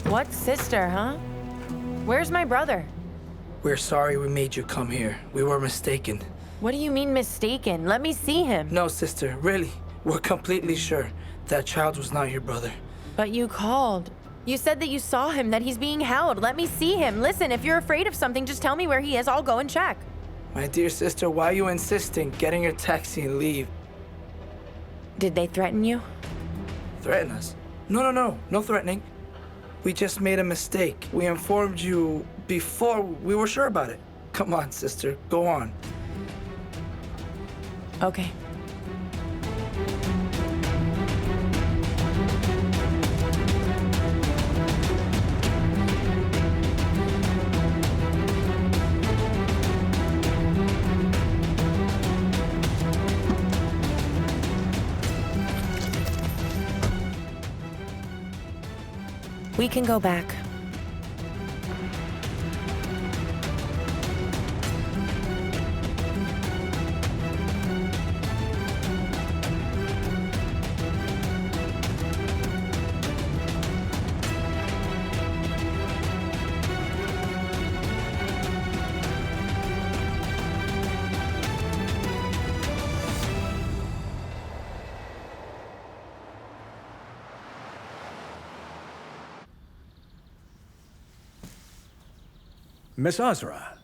What sister, huh? Where's my brother? We're sorry we made you come here. We were mistaken. What do you mean mistaken? Let me see him. No, sister, really. We're completely sure that child was not your brother. But you called. You said that you saw him, that he's being held. Let me see him. Listen, if you're afraid of something, just tell me where he is. I'll go and check. My dear sister, why are you insisting? Get in your taxi and leave. Did they threaten you? Threaten us? No threatening. We just made a mistake. We informed you before we were sure about it. Come on, sister, go on. Okay. We can go back. Miss Azra,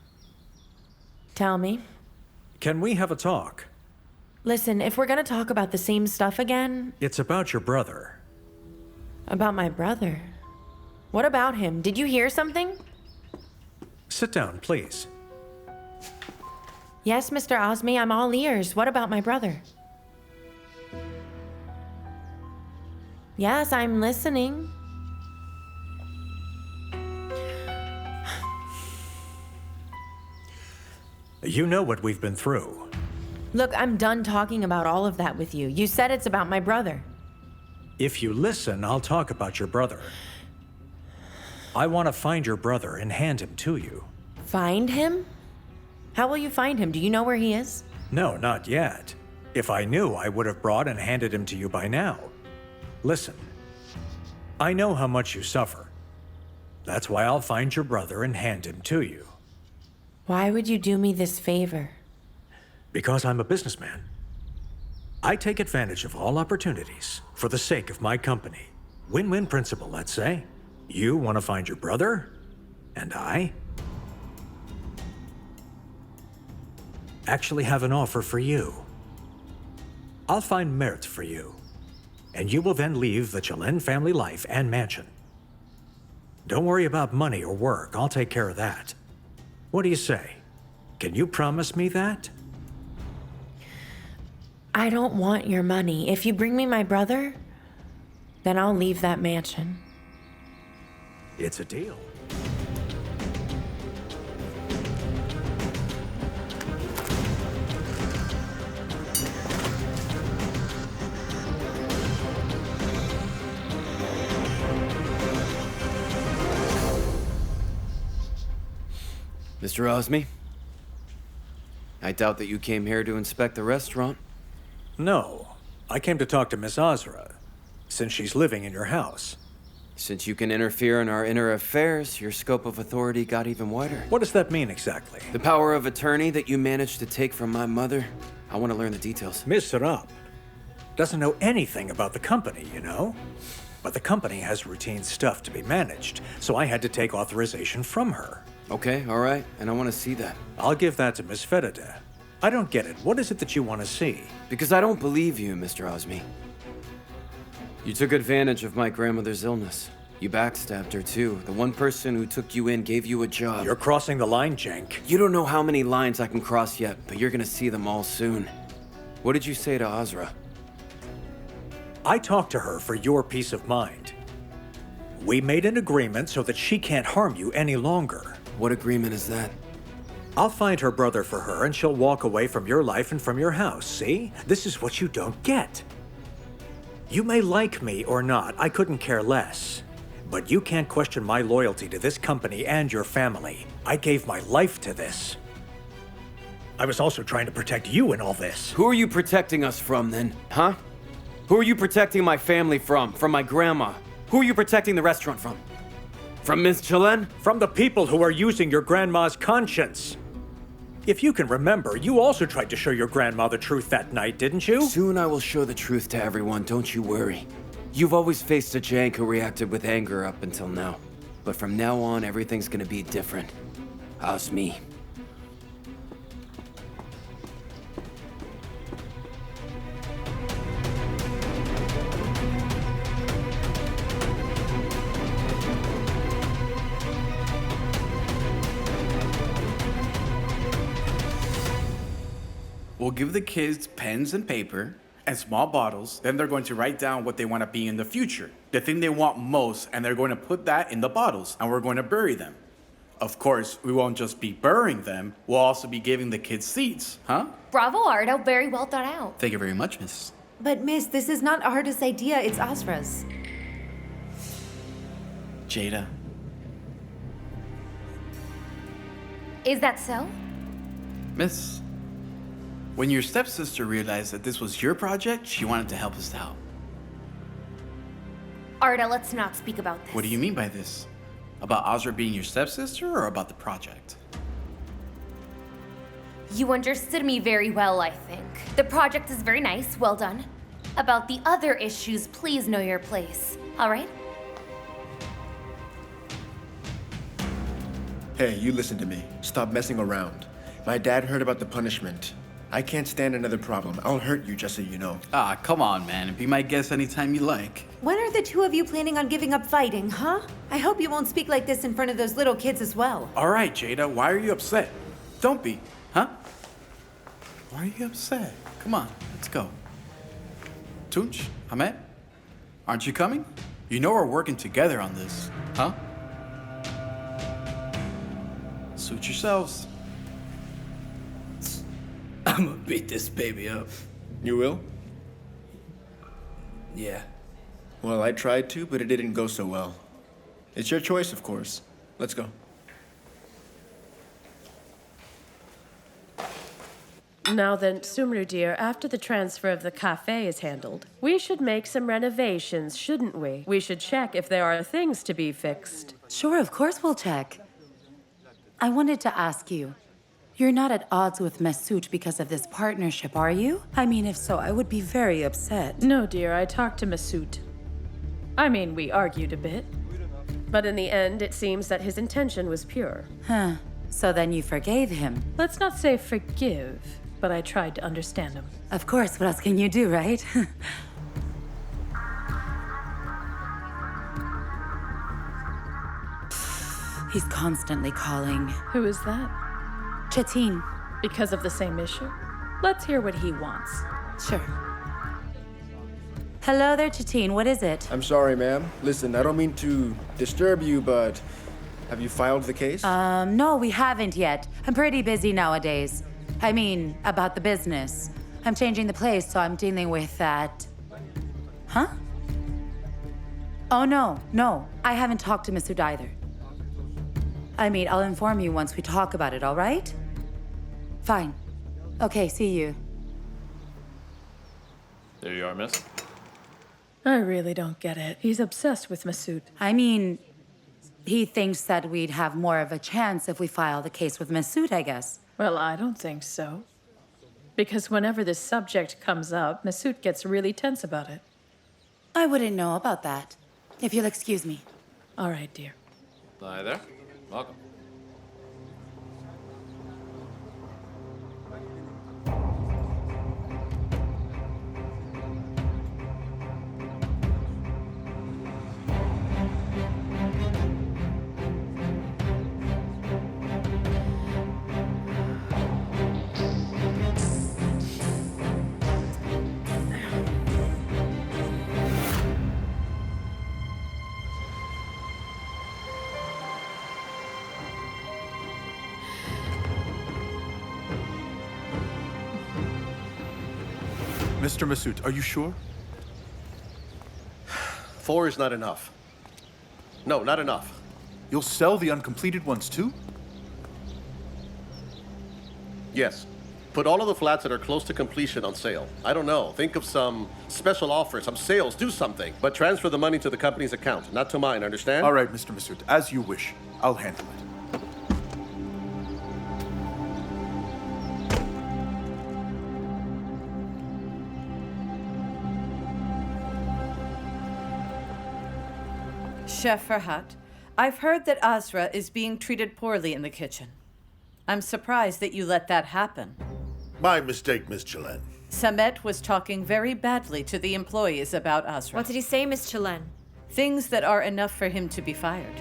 Tell me. can we have a talk? Listen, if we're gonna talk about the same stuff again, It's about your brother. about my brother. What about him? Did you hear something? Sit down, please. Yes, Mr. Osmi, I'm all ears. What about my brother? Yes, I'm listening. You know what we've been through. Look, I'm done talking about all of that with you. You said it's about my brother. If you listen, I'll talk about your brother. I want to find your brother and hand him to you. Find him? How will you find him? Do you know where he is? No, not yet. If I knew, I would have brought and handed him to you by now. Listen, I know how much you suffer. That's why I'll find your brother and hand him to you. Why would you do me this favor? Because I'm a businessman. I take advantage of all opportunities for the sake of my company. Win-win principle, let's say. You want to find your brother, and I actually have an offer for you. I'll find Mert for you, and you will then leave the Celen family life and mansion. Don't worry about money or work. I'll take care of that. What do you say? Can you promise me that? I don't want your money. If you bring me my brother, then I'll leave that mansion. It's a deal. Mr. Osmi? I doubt that you came here to inspect the restaurant. No, I came to talk to Miss Azra, since she's living in your house. Since you can interfere in our inner affairs, your scope of authority got even wider. What does that mean exactly? The power of attorney that you managed to take from my mother. I want to learn the details. Miss Serap doesn't know anything about the company, you know? But the company has routine stuff to be managed, so I had to take authorization from her. Okay, all right, and I want to see that. I'll give that to Miss Ferida. I don't get it. What is it that you want to see? Because I don't believe you, Mr. Osmi. You took advantage of my grandmother's illness. You backstabbed her, too. The one person who took you in gave you a job. You're crossing the line, Cenk. You don't know how many lines I can cross yet, but you're gonna see them all soon. What did you say to Azra? I talked to her for your peace of mind. We made an agreement so that she can't harm you any longer. What agreement is that? I'll find her brother for her and she'll walk away from your life and from your house, see? This is what you don't get. You may like me or not, I couldn't care less. But you can't question my loyalty to this company and your family. I gave my life to this. I was also trying to protect you in all this. Who are you protecting us from then, huh? Who are you protecting my family from? From my grandma? Who are you protecting the restaurant from? From Ms. Celen? From the people who are using your grandma's conscience. If you can remember, you also tried to show your grandma the truth that night, didn't you? Soon I will show the truth to everyone, don't you worry. You've always faced a Cenk who reacted with anger up until now. But from now on, everything's gonna be different. How's me? We'll give the kids pens and paper and small bottles. Then they're going to write down what they want to be in the future, the thing they want most, and they're going to put that in the bottles, and we're going to bury them. Of course, we won't just be burying them, we'll also be giving the kids seeds, huh? Bravo, Ardo. Very well thought out. Thank you very much, miss. But miss, this is not Arda's idea, it's Azra's. Jada. Is that so? Miss, when your stepsister realized that this was your project, she wanted to help us out. Arda, let's not speak about this. What do you mean by this? About Ozra being your stepsister or about the project? You understood me very well, I think. The project is very nice, well done. About the other issues, please know your place, all right? Hey, you listen to me. Stop messing around. My dad heard about the punishment. I can't stand another problem. I'll hurt you just so you know. Ah, come on, man. Be my guest anytime you like. When are the two of you planning on giving up fighting, huh? I hope you won't speak like this in front of those little kids as well. All right, Jada, why are you upset? Don't be, huh? Why are you upset? Come on, let's go. Tunch, Ahmed, aren't you coming? You know we're working together on this, huh? Suit yourselves. I'm gonna beat this baby up. You will? Yeah. Well, I tried to, but it didn't go so well. It's your choice, of course. Let's go. Now then, Sumru dear, after the transfer of the cafe is handled, we should make some renovations, shouldn't we? We should check if there are things to be fixed. Sure, of course we'll check. I wanted to ask you, you're not at odds with Mesut because of this partnership, are you? I mean, if so, I would be very upset. No, dear, I talked to Mesut. I mean, we argued a bit. But in the end, it seems that his intention was pure. Huh. So then you forgave him? Let's not say forgive, but I tried to understand him. Of course, what else can you do, right? He's constantly calling. Who is that? Chetin. Because of the same issue? Let's hear what he wants. Sure. Hello there, Chetin. What is it? I'm sorry, ma'am. Listen, I don't mean to disturb you, but have you filed the case? No, we haven't yet. I'm pretty busy nowadays. I mean, about the business. I'm changing the place, so I'm dealing with that. Huh? Oh, no. I haven't talked to Mesut either. I mean, I'll inform you once we talk about it, all right? Fine. Okay, see you. There you are, miss. I really don't get it. He's obsessed with Mesut. I mean, he thinks that we'd have more of a chance if we file the case with Mesut, I guess. Well, I don't think so. Because whenever this subject comes up, Mesut gets really tense about it. I wouldn't know about that. If you'll excuse me. All right, dear. Hi there. Welcome. Mr. Mesut, are you sure? 4 is not enough. No, not enough. You'll sell the uncompleted ones too? Yes. Put all of the flats that are close to completion on sale. I don't know. Think of some special offer, some sales, do something. But transfer the money to the company's account, not to mine, understand? All right, Mr. Mesut, as you wish. I'll handle it. Chef Farhat, I've heard that Azra is being treated poorly in the kitchen. I'm surprised that you let that happen. My mistake, Miss Celen. Samet was talking very badly to the employees about Azra. What did he say, Miss Celen? Things that are enough for him to be fired.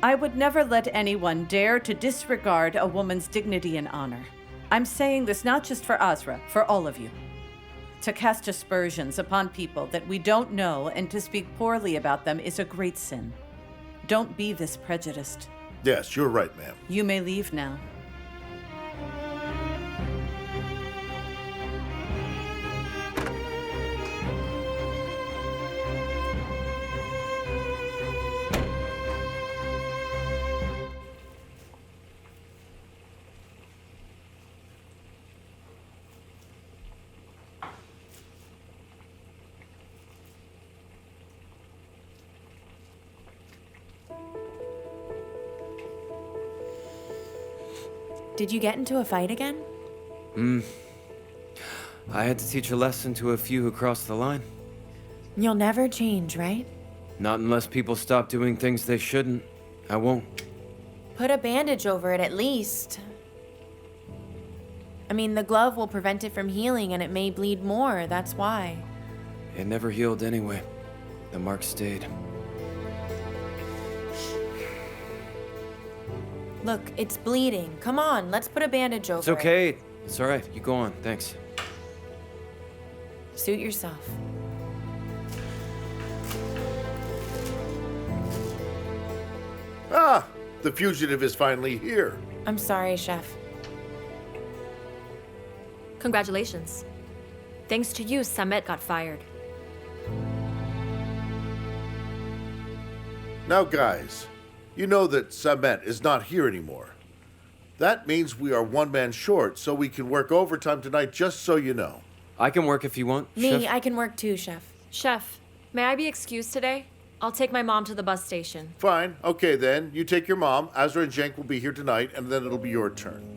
I would never let anyone dare to disregard a woman's dignity and honor. I'm saying this not just for Azra, for all of you. To cast aspersions upon people that we don't know and to speak poorly about them is a great sin. Don't be this prejudiced. Yes, you're right, ma'am. You may leave now. Did you get into a fight again? I had to teach a lesson to a few who crossed the line. You'll never change, right? Not unless people stop doing things they shouldn't. I won't. Put a bandage over it at least. I mean, the glove will prevent it from healing and it may bleed more, that's why. It never healed anyway. The mark stayed. Look, it's bleeding. Come on, let's put a bandage over It's okay. It's all right. You go on. Thanks. it. Suit yourself. Ah, the fugitive is finally here. I'm sorry, Chef. Congratulations. Thanks to you, Samet got fired. Now, guys, you know that Samet is not here anymore. That means we are one man short, so we can work overtime tonight, just so you know. I can work if you want. Me, Chef. I can work too, Chef. Chef, may I be excused today? I'll take my mom to the bus station. Fine. Okay, then. You take your mom. Azra and Cenk will be here tonight, and then it'll be your turn.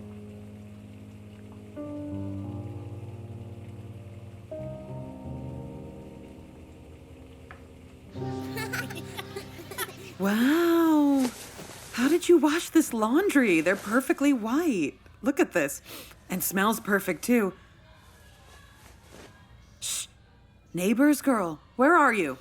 Wow. How did you wash this laundry? They're perfectly white. Look at this. And smells perfect, too. Shh. Neighbors girl, where are you?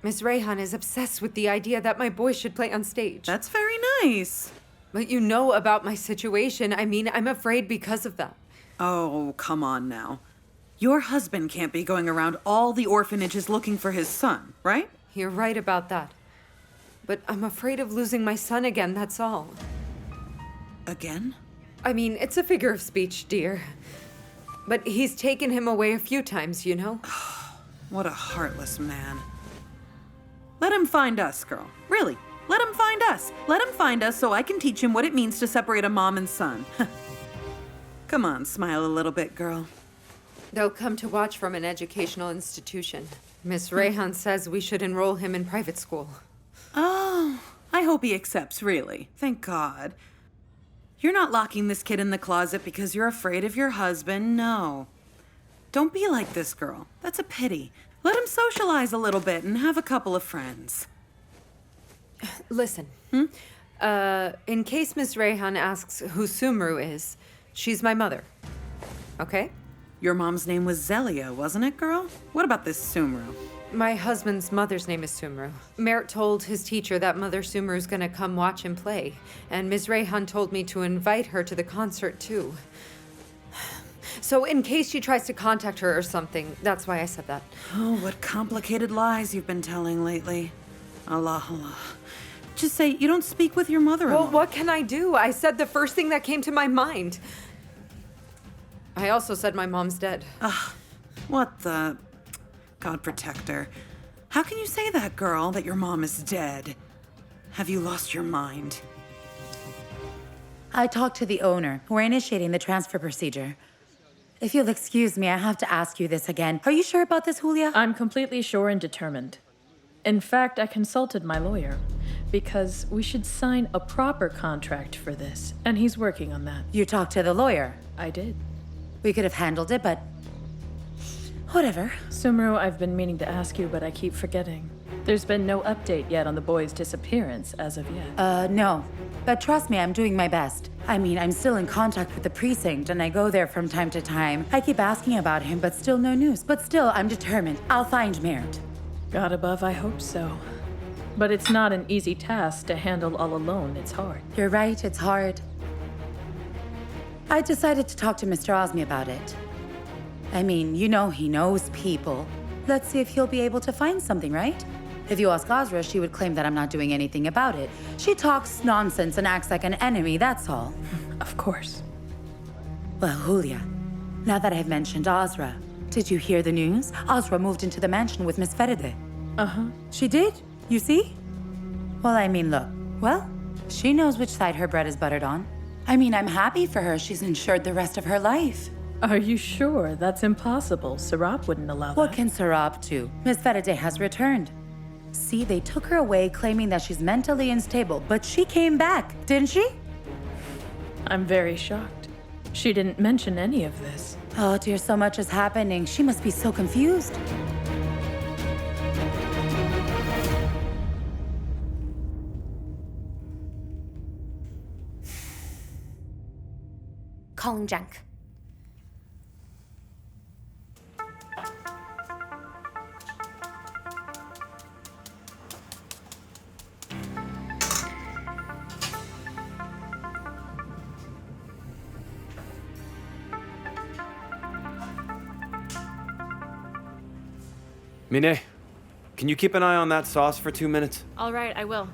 Miss Rayhan is obsessed with the idea that my boy should play on stage. That's very nice. But you know about my situation. I mean, I'm afraid because of that. Oh, come on now. Your husband can't be going around all the orphanages looking for his son, right? You're right about that. But I'm afraid of losing my son again, that's all. Again? I mean, it's a figure of speech, dear. But he's taken him away a few times, you know? What a heartless man. Let him find us, girl. Really, let him find us. Let him find us so I can teach him what it means to separate a mom and son. Come on, smile a little bit, girl. They'll come to watch from an educational institution. Miss Rayhan says we should enroll him in private school. Oh, I hope he accepts, really. Thank God. You're not locking this kid in the closet because you're afraid of your husband, no. Don't be like this, girl. That's a pity. Let him socialize a little bit and have a couple of friends. Listen. In case Miss Rayhan asks who Sumru is, she's my mother. Okay? Your mom's name was Zelia, wasn't it, girl? What about this Sumru? My husband's mother's name is Sumru. Mert told his teacher that Mother Sumru's gonna come watch him play, and Ms. Rayhan told me to invite her to the concert, too. So in case she tries to contact her or something, that's why I said that. Oh, what complicated lies you've been telling lately. Allah, Allah. Just say you don't speak with your mother-in-law. Well, what can I do? I said the first thing that came to my mind. I also said my mom's dead. What the... God protect her. How can you say that, girl, that your mom is dead? Have you lost your mind? I talked to the owner. We're initiating the transfer procedure. If you'll excuse me, I have to ask you this again. Are you sure about this, Julia? I'm completely sure and determined. In fact, I consulted my lawyer because we should sign a proper contract for this, and he's working on that. You talked to the lawyer? I did. We could have handled it, but whatever. Sumru, I've been meaning to ask you, but I keep forgetting. There's been no update yet on the boy's disappearance as of yet. No. But trust me, I'm doing my best. I mean, I'm still in contact with the precinct, and I go there from time to time. I keep asking about him, but still no news. But still, I'm determined. I'll find Mert. God above, I hope so. But it's not an easy task to handle all alone. It's hard. You're right, it's hard. I decided to talk to Mr. Osmi about it. I mean, you know he knows people. Let's see if he'll be able to find something, right? If you ask Azra, she would claim that I'm not doing anything about it. She talks nonsense and acts like an enemy, that's all. Of course. Well, Julia, now that I've mentioned Azra, did you hear the news? Azra moved into the mansion with Miss Feride. Uh-huh. She did? You see? Well, I mean, look. Well, she knows which side her bread is buttered on. I mean, I'm happy for her. She's insured the rest of her life. Are you sure? That's impossible. Serap wouldn't allow that. What can Serap do? Miss Feride has returned. See, they took her away claiming that she's mentally unstable, but she came back, didn't she? I'm very shocked. She didn't mention any of this. Oh dear, so much is happening. She must be so confused. Calling Cenk. Mine, can you keep an eye on that sauce for 2 minutes? All right, I will.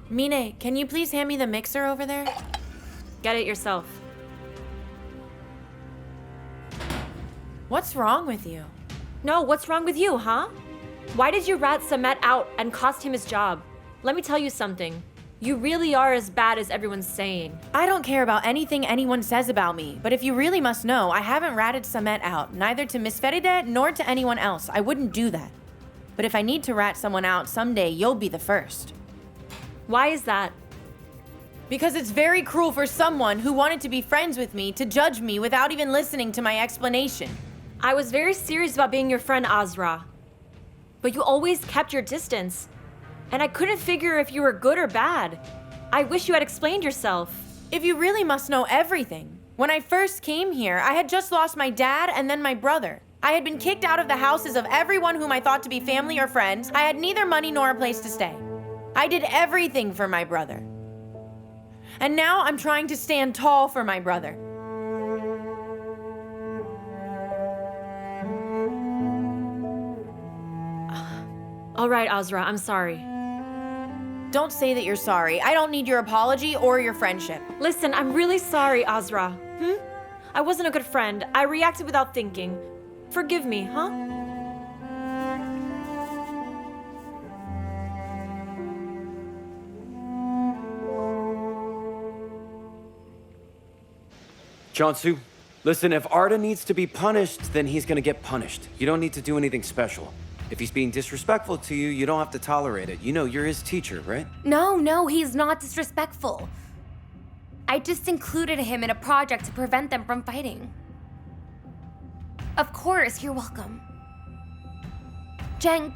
Mine, can you please hand me the mixer over there? Get it yourself. What's wrong with you? No, what's wrong with you, huh? Why did you rat Samet out and cost him his job? Let me tell you something. You really are as bad as everyone's saying. I don't care about anything anyone says about me, but if you really must know, I haven't ratted Samet out, neither to Miss Feride nor to anyone else. I wouldn't do that. But if I need to rat someone out someday, you'll be the first. Why is that? Because it's very cruel for someone who wanted to be friends with me to judge me without even listening to my explanation. I was very serious about being your friend, Azra. But you always kept your distance. And I couldn't figure if you were good or bad. I wish you had explained yourself. If you really must know everything. When I first came here, I had just lost my dad and then my brother. I had been kicked out of the houses of everyone whom I thought to be family or friends. I had neither money nor a place to stay. I did everything for my brother. And now I'm trying to stand tall for my brother. All right, Azra, I'm sorry. Don't say that you're sorry. I don't need your apology or your friendship. Listen, I'm really sorry, Azra. I wasn't a good friend. I reacted without thinking. Forgive me, huh? Jansu, listen, if Arda needs to be punished, then he's gonna get punished. You don't need to do anything special. If he's being disrespectful to you, you don't have to tolerate it. You know, you're his teacher, right? No, he's not disrespectful. I just included him in a project to prevent them from fighting. Of course, you're welcome. Cenk,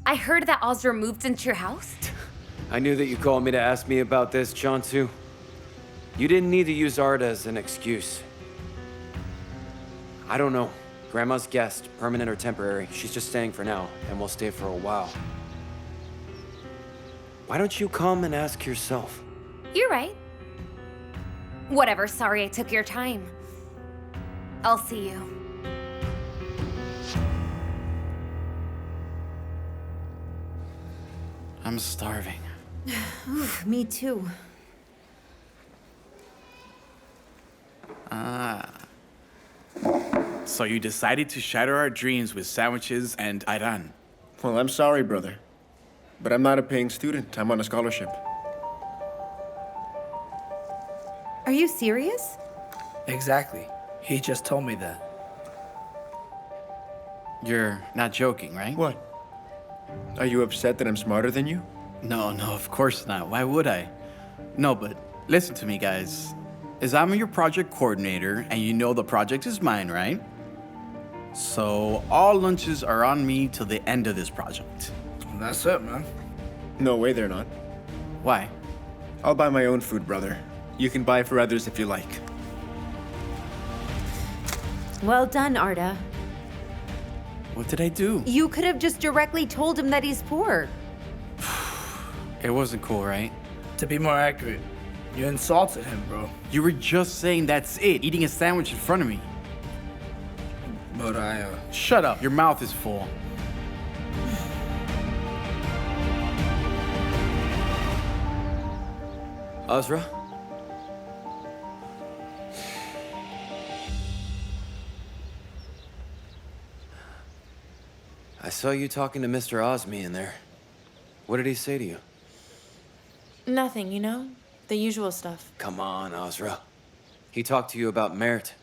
I heard that Ozra moved into your house. I knew that you called me to ask me about this, Jansu. You didn't need to use Arda as an excuse. I don't know. Grandma's guest, permanent or temporary. She's just staying for now, and will stay for a while. Why don't you come and ask yourself? You're right. Whatever, sorry I took your time. I'll see you. I'm starving. Oof, me too. So you decided to shatter our dreams with sandwiches and ayran. Well, I'm sorry, brother. But I'm not a paying student. I'm on a scholarship. Are you serious? Exactly. He just told me that. You're not joking, right? What? Are you upset that I'm smarter than you? No, of course not. Why would I? No, but listen to me, guys. As I'm your project coordinator, and you know the project is mine, right? So all lunches are on me till the end of this project. That's it, man. No way they're not. Why? I'll buy my own food, brother. You can buy for others if you like. Well done, Arda. What did I do? You could have just directly told him that he's poor. It wasn't cool, right? To be more accurate, you insulted him, bro. You were just saying that's it, eating a sandwich in front of me. But Shut up, your mouth is full. Azra? I saw you talking to Mr. Osmi in there. What did he say to you? Nothing, you know? The usual stuff. Come on, Azra. He talked to you about Mert.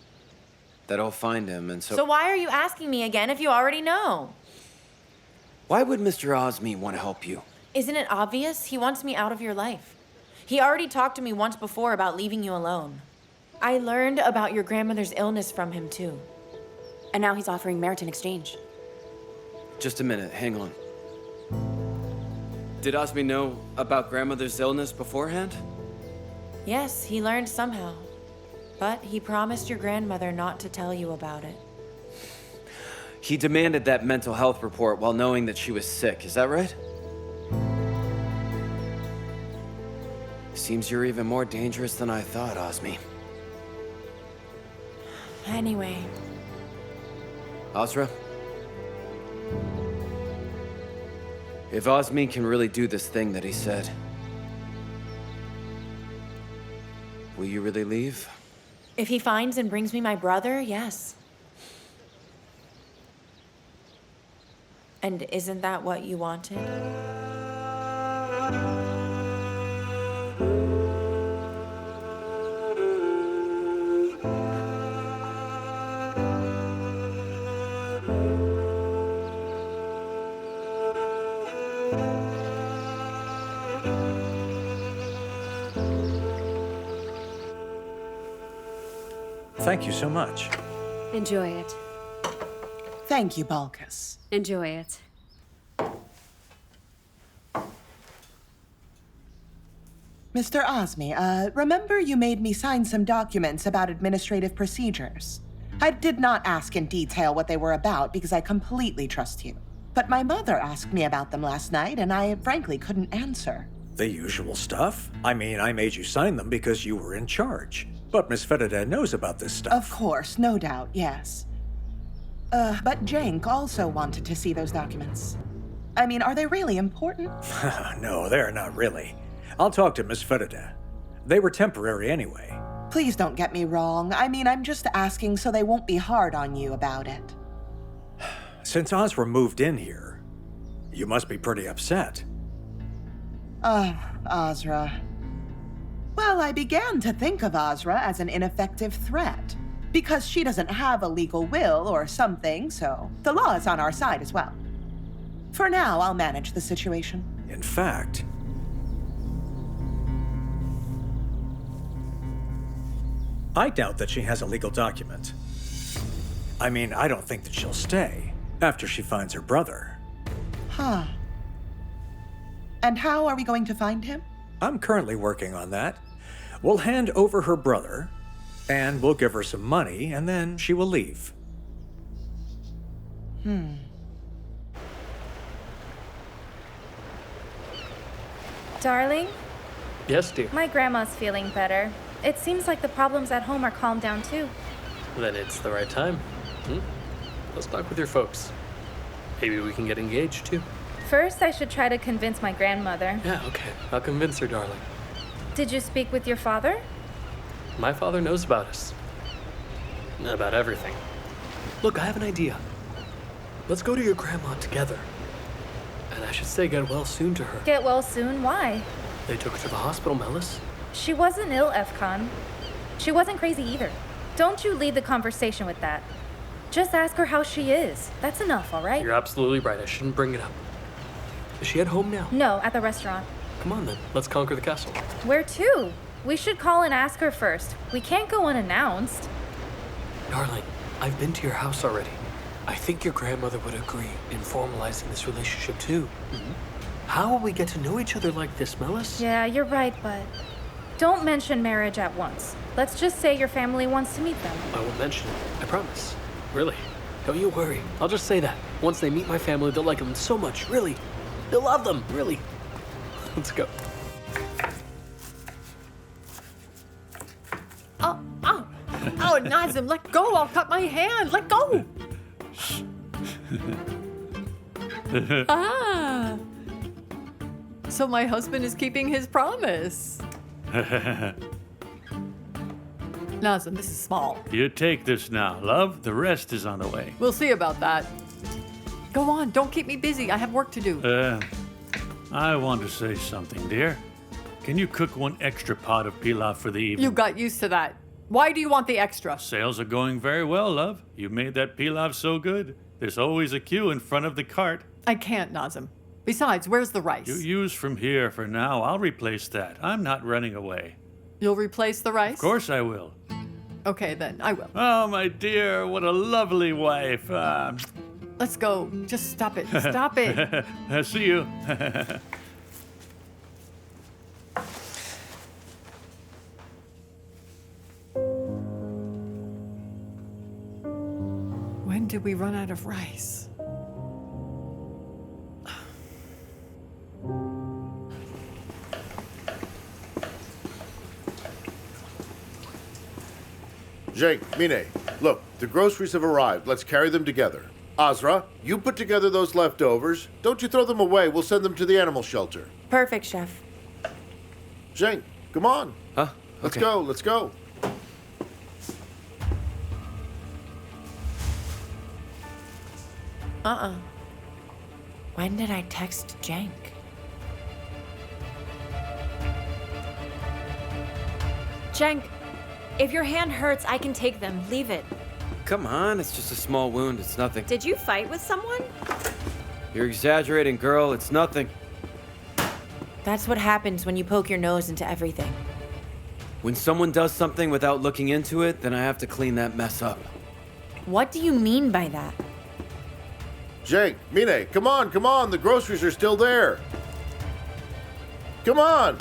That I'll find him, and So why are you asking me again if you already know? Why would Mr. Osmi want to help you? Isn't it obvious? He wants me out of your life. He already talked to me once before about leaving you alone. I learned about your grandmother's illness from him, too. And now he's offering Mert in exchange. Just a minute, hang on. Did Osmi know about grandmother's illness beforehand? Yes, he learned somehow. But he promised your grandmother not to tell you about it. He demanded that mental health report while knowing that she was sick, is that right? Seems you're even more dangerous than I thought, Osmi. Anyway. Ozra? If Osmi can really do this thing that he said, will you really leave? If he finds and brings me my brother, yes. And isn't that what you wanted? Thank you so much. Enjoy it. Thank you, Balkus. Enjoy it. Mr. Osmi, remember you made me sign some documents about administrative procedures? I did not ask in detail what they were about because I completely trust you. But my mother asked me about them last night, and I frankly couldn't answer. The usual stuff. I mean, I made you sign them because you were in charge. But Miss Ferida knows about this stuff. Of course, no doubt, yes. But Cenk also wanted to see those documents. I mean, are they really important? No, they're not really. I'll talk to Miss Ferida. They were temporary anyway. Please don't get me wrong. I mean, I'm just asking so they won't be hard on you about it. Since Ozra moved in here, you must be pretty upset. Ozra. Well, I began to think of Ozra as an ineffective threat. Because she doesn't have a legal will or something, so the law is on our side as well. For now, I'll manage the situation. In fact, I doubt that she has a legal document. I mean, I don't think that she'll stay after she finds her brother. Huh. And how are we going to find him? I'm currently working on that. We'll hand over her brother, and we'll give her some money, and then she will leave. Darling? Yes, dear. My grandma's feeling better. It seems like the problems at home are calmed down too. Then it's the right time. Let's talk with your folks. Maybe we can get engaged too. First, I should try to convince my grandmother. Yeah, okay. I'll convince her, darling. Did you speak with your father? My father knows about us. About everything. Look, I have an idea. Let's go to your grandma together. And I should say get well soon to her. Get well soon? Why? They took her to the hospital, Melis. She wasn't ill, Efkan. She wasn't crazy either. Don't you lead the conversation with that. Just ask her how she is. That's enough, all right? You're absolutely right. I shouldn't bring it up. Is she at home now? No, at the restaurant. Come on then. Let's conquer the castle. Where to? We should call and ask her first. We can't go unannounced. Darling, I've been to your house already. I think your grandmother would agree in formalizing this relationship too. How will we get to know each other like this, Melis? Yeah, you're right, but don't mention marriage at once. Let's just say your family wants to meet them. I won't mention it. I promise. Really. Don't you worry. I'll just say that. Once they meet my family, they'll like them so much. Really. They'll love them. Really. Let's go. Oh, Nazim, let go. I'll cut my hand. Let go. So my husband is keeping his promise. Nazim, this is small. You take this now, love. The rest is on the way. We'll see about that. Go on, don't keep me busy. I have work to do. I want to say something, dear. Can you cook one extra pot of pilaf for the evening? You got used to that. Why do you want the extra? Sales are going very well, love. You made that pilaf so good. There's always a queue in front of the cart. I can't, Nazim. Besides, where's the rice? You use from here for now. I'll replace that. I'm not running away. You'll replace the rice? Of course I will. Okay, then. I will. Oh, my dear, what a lovely wife. Let's go. Just stop it. Stop it. See you. When did we run out of rice? Cenk, Mine, Look, the groceries have arrived. Let's carry them together. Azra, you put together those leftovers. Don't you throw them away. We'll send them to the animal shelter. Perfect, Chef. Cenk, come on. Huh? Let's Okay. go, let's go. When did I text Cenk? Cenk, if your hand hurts, I can take them. Leave it. Come on, it's just a small wound. It's nothing. Did you fight with someone? You're exaggerating, girl. It's nothing. That's what happens when you poke your nose into everything. When someone does something without looking into it, then I have to clean that mess up. What do you mean by that? Cenk, Mine, come on. The groceries are still there. Come on.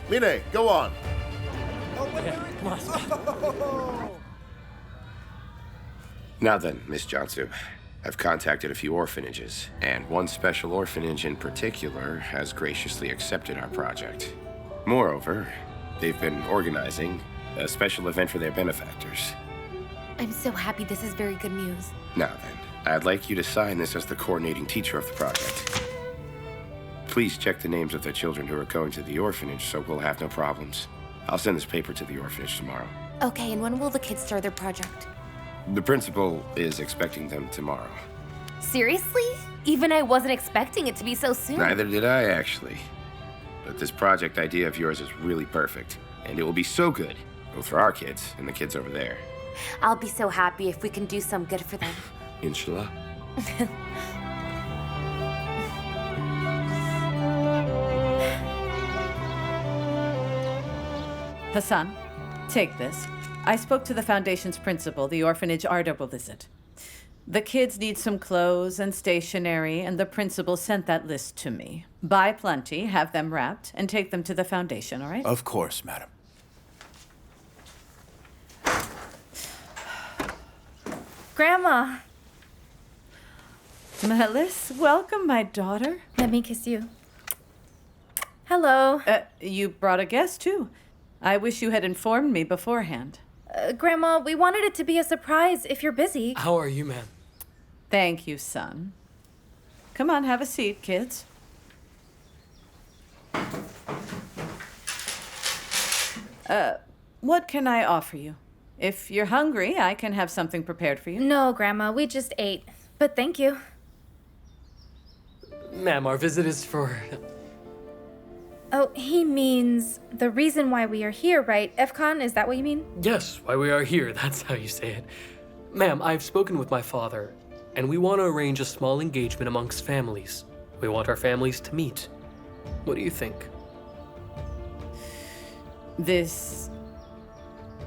Mine, go on. Now then, Miss Johnson, I've contacted a few orphanages, and one special orphanage in particular has graciously accepted our project. Moreover, they've been organizing a special event for their benefactors. I'm so happy this is very good news. Now then, I'd like you to sign this as the coordinating teacher of the project. Please check the names of the children who are going to the orphanage so we'll have no problems. I'll send this paper to the orphanage tomorrow. Okay, and when will the kids start their project? The principal is expecting them tomorrow. Seriously? Even I wasn't expecting it to be so soon. Neither did I, actually. But this project idea of yours is really perfect, and it will be so good, both for our kids and the kids over there. I'll be so happy if we can do some good for them. Inshallah. Hassan, take this. I spoke to the Foundation's principal. The orphanage Arda will visit. The kids need some clothes and stationery, and the principal sent that list to me. Buy plenty, have them wrapped, and take them to the Foundation, all right? Of course, madam. Grandma! Melis, welcome, my daughter. Let me kiss you. Hello. You brought a guest, too. I wish you had informed me beforehand. Grandma, we wanted it to be a surprise if you're busy. How are you, ma'am? Thank you, son. Come on, have a seat, kids. What can I offer you? If you're hungry, I can have something prepared for you. No, Grandma, we just ate. But thank you. Ma'am, our visit is for... Oh, he means the reason why we are here, right? Efkan, is that what you mean? Yes, why we are here, that's how you say it. Ma'am, I've spoken with my father, and we want to arrange a small engagement amongst families. We want our families to meet. What do you think? This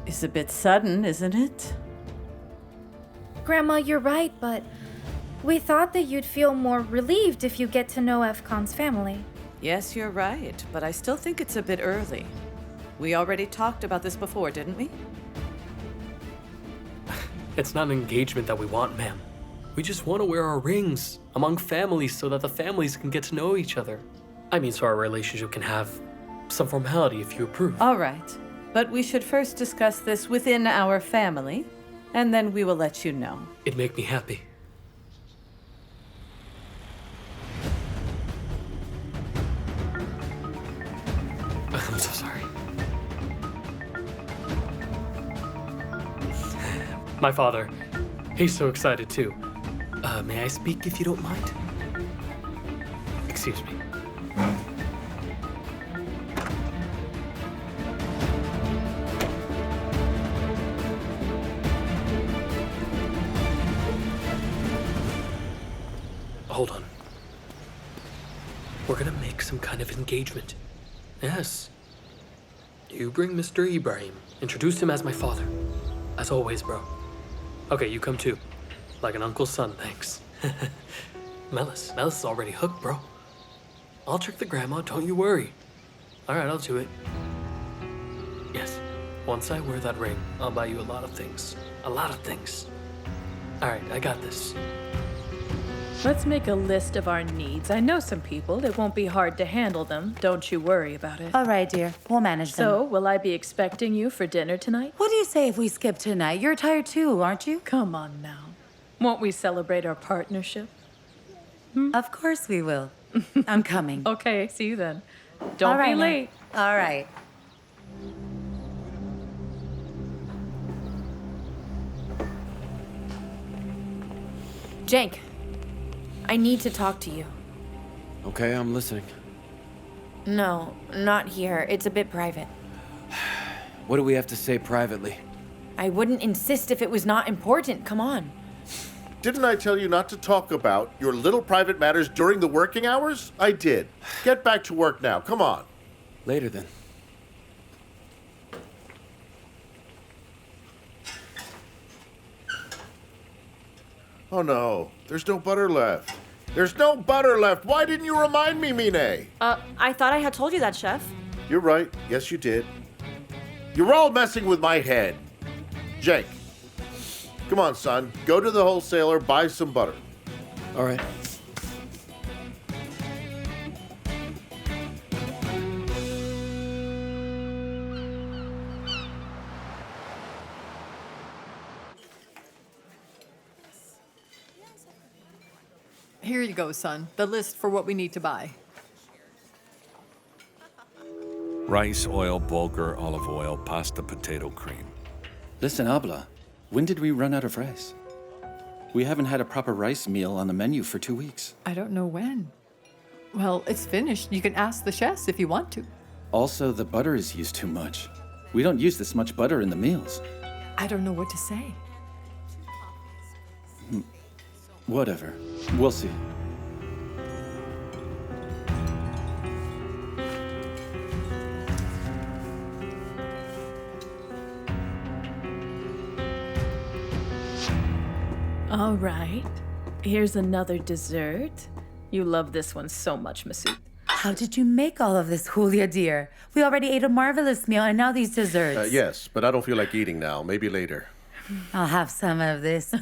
is a bit sudden, isn't it? Grandma, you're right, but we thought that you'd feel more relieved if you get to know Efkan's family. Yes, you're right, but I still think it's a bit early. We already talked about this before, didn't we? It's not an engagement that we want, ma'am. We just want to wear our rings among families so that the families can get to know each other. I mean, so our relationship can have some formality if you approve. All right, but we should first discuss this within our family, and then we will let you know. It'd make me happy. I'm so sorry. My father, he's so excited too. May I speak if you don't mind? Excuse me. Hold on. We're gonna make some kind of engagement. Yes. You bring Mr. Ibrahim. Introduce him as my father. As always, bro. Okay, you come too. Like an uncle's son, thanks. Melis is already hooked, bro. I'll trick the grandma, don't you worry. Alright, I'll do it. Yes, once I wear that ring, I'll buy you a lot of things. A lot of things. Alright, I got this. Let's make a list of our needs. I know some people. It won't be hard to handle them. Don't you worry about it. All right, dear. We'll manage them. So, will I be expecting you for dinner tonight? What do you say if we skip tonight? You're tired too, aren't you? Come on now. Won't we celebrate our partnership? Of course we will. I'm coming. Okay, see you then. Don't All right, be now. late. All right. Cenk, I need to talk to you. Okay, I'm listening. No, not here. It's a bit private. What do we have to say privately? I wouldn't insist if it was not important. Come on. Didn't I tell you not to talk about your little private matters during the working hours? I did. Get back to work now. Come on. Later then. Oh no, there's no butter left. There's no butter left. Why didn't you remind me, Mine? I thought I had told you that, Chef. You're right. Yes, you did. You're all messing with my head. Jake, come on, son. Go to the wholesaler, buy some butter. All right. Here you go, son. The list for what we need to buy. Rice, oil, bulgur, olive oil, pasta, potato cream. Listen, Abla, when did we run out of rice? We haven't had a proper rice meal on the menu for 2 weeks. I don't know when. Well, it's finished. You can ask the chefs if you want to. Also, the butter is used too much. We don't use this much butter in the meals. I don't know what to say. Whatever. We'll see. All right. Here's another dessert. You love this one so much, Masood. How did you make all of this, Julia, dear? We already ate a marvelous meal and now these desserts. Yes, but I don't feel like eating now. Maybe later. I'll have some of this.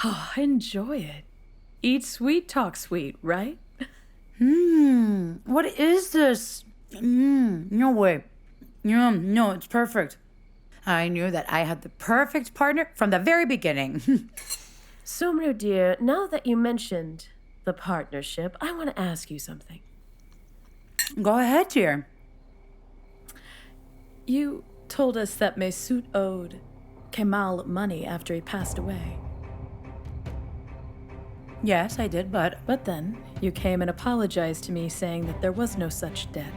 Oh, enjoy it. Eat sweet, talk sweet, right? What is this? No way. No, it's perfect. I knew that I had the perfect partner from the very beginning. Sumru, dear, now that you mentioned the partnership, I want to ask you something. Go ahead, dear. You told us that Masood owed Kemal money after he passed away. Yes, I did, but then you came and apologized to me saying that there was no such debt.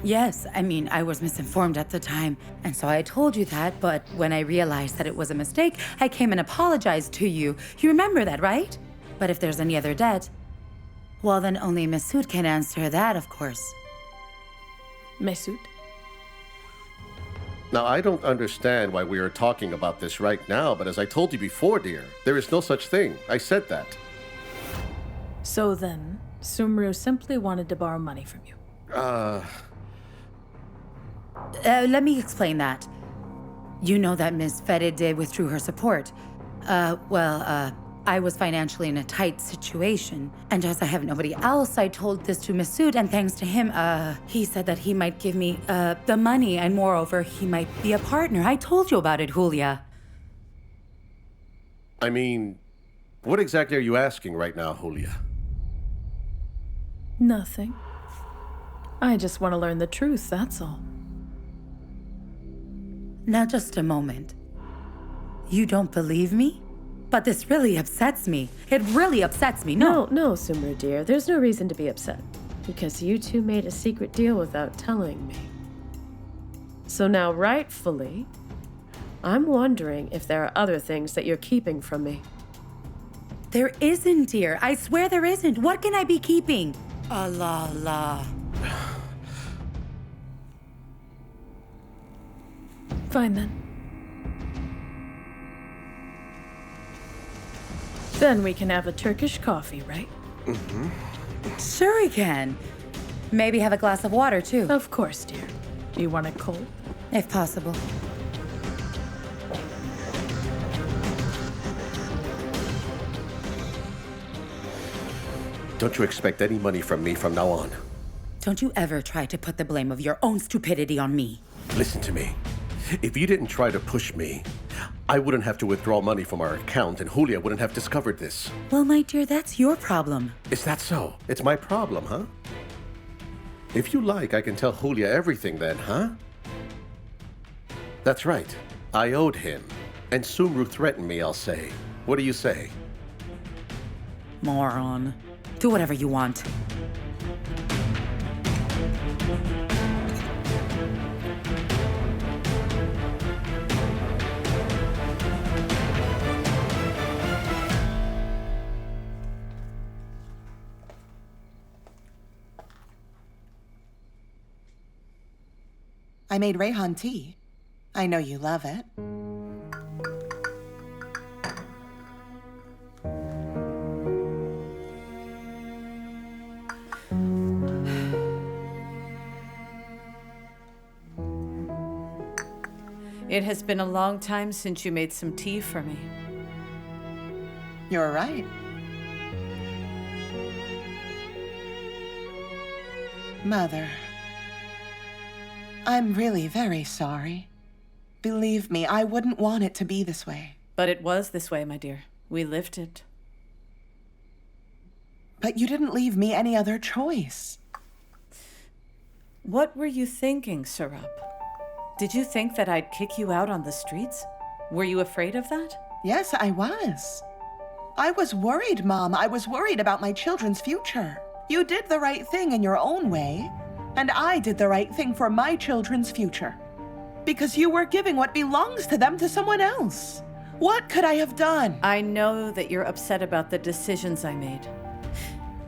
Yes, I mean, I was misinformed at the time, and so I told you that, but when I realized that it was a mistake, I came and apologized to you. You remember that, right? But if there's any other debt, well, then only Masood can answer that, of course. Masood? Now, I don't understand why we are talking about this right now, but as I told you before, dear, there is no such thing. I said that. So then, Sumru simply wanted to borrow money from you. Let me explain that. You know that Miss Feride withdrew her support. I was financially in a tight situation, and as I have nobody else, I told this to Masood, and thanks to him, he said that he might give me, the money, and moreover, he might be a partner. I told you about it, Julia. I mean, what exactly are you asking right now, Julia? Nothing. I just want to learn the truth, that's all. Now, just a moment. You don't believe me? But this really upsets me. It really upsets me. No, Sumru dear. There's no reason to be upset. Because you two made a secret deal without telling me. So now, rightfully, I'm wondering if there are other things that you're keeping from me. There isn't, dear. I swear there isn't. What can I be keeping? Allah. Fine then. Then we can have a Turkish coffee, right? Sure we can. Maybe have a glass of water, too. Of course, dear. You want it cold? If possible. Don't you expect any money from me from now on. Don't you ever try to put the blame of your own stupidity on me. Listen to me. If you didn't try to push me, I wouldn't have to withdraw money from our account and Julia wouldn't have discovered this. Well, my dear, that's your problem. Is that so? It's my problem, huh? If you like, I can tell Julia everything then, huh? That's right. I owed him. And Sumru threatened me, I'll say. What do you say? Moron. Do whatever you want. I made Rayhan tea. I know you love it. It has been a long time since you made some tea for me. You're right. Mother, I'm really very sorry. Believe me, I wouldn't want it to be this way. But it was this way, my dear. We lived it. But you didn't leave me any other choice. What were you thinking, Serap? Did you think that I'd kick you out on the streets? Were you afraid of that? Yes, I was. I was worried, Mom. I was worried about my children's future. You did the right thing in your own way, and I did the right thing for my children's future. Because you were giving what belongs to them to someone else. What could I have done? I know that you're upset about the decisions I made.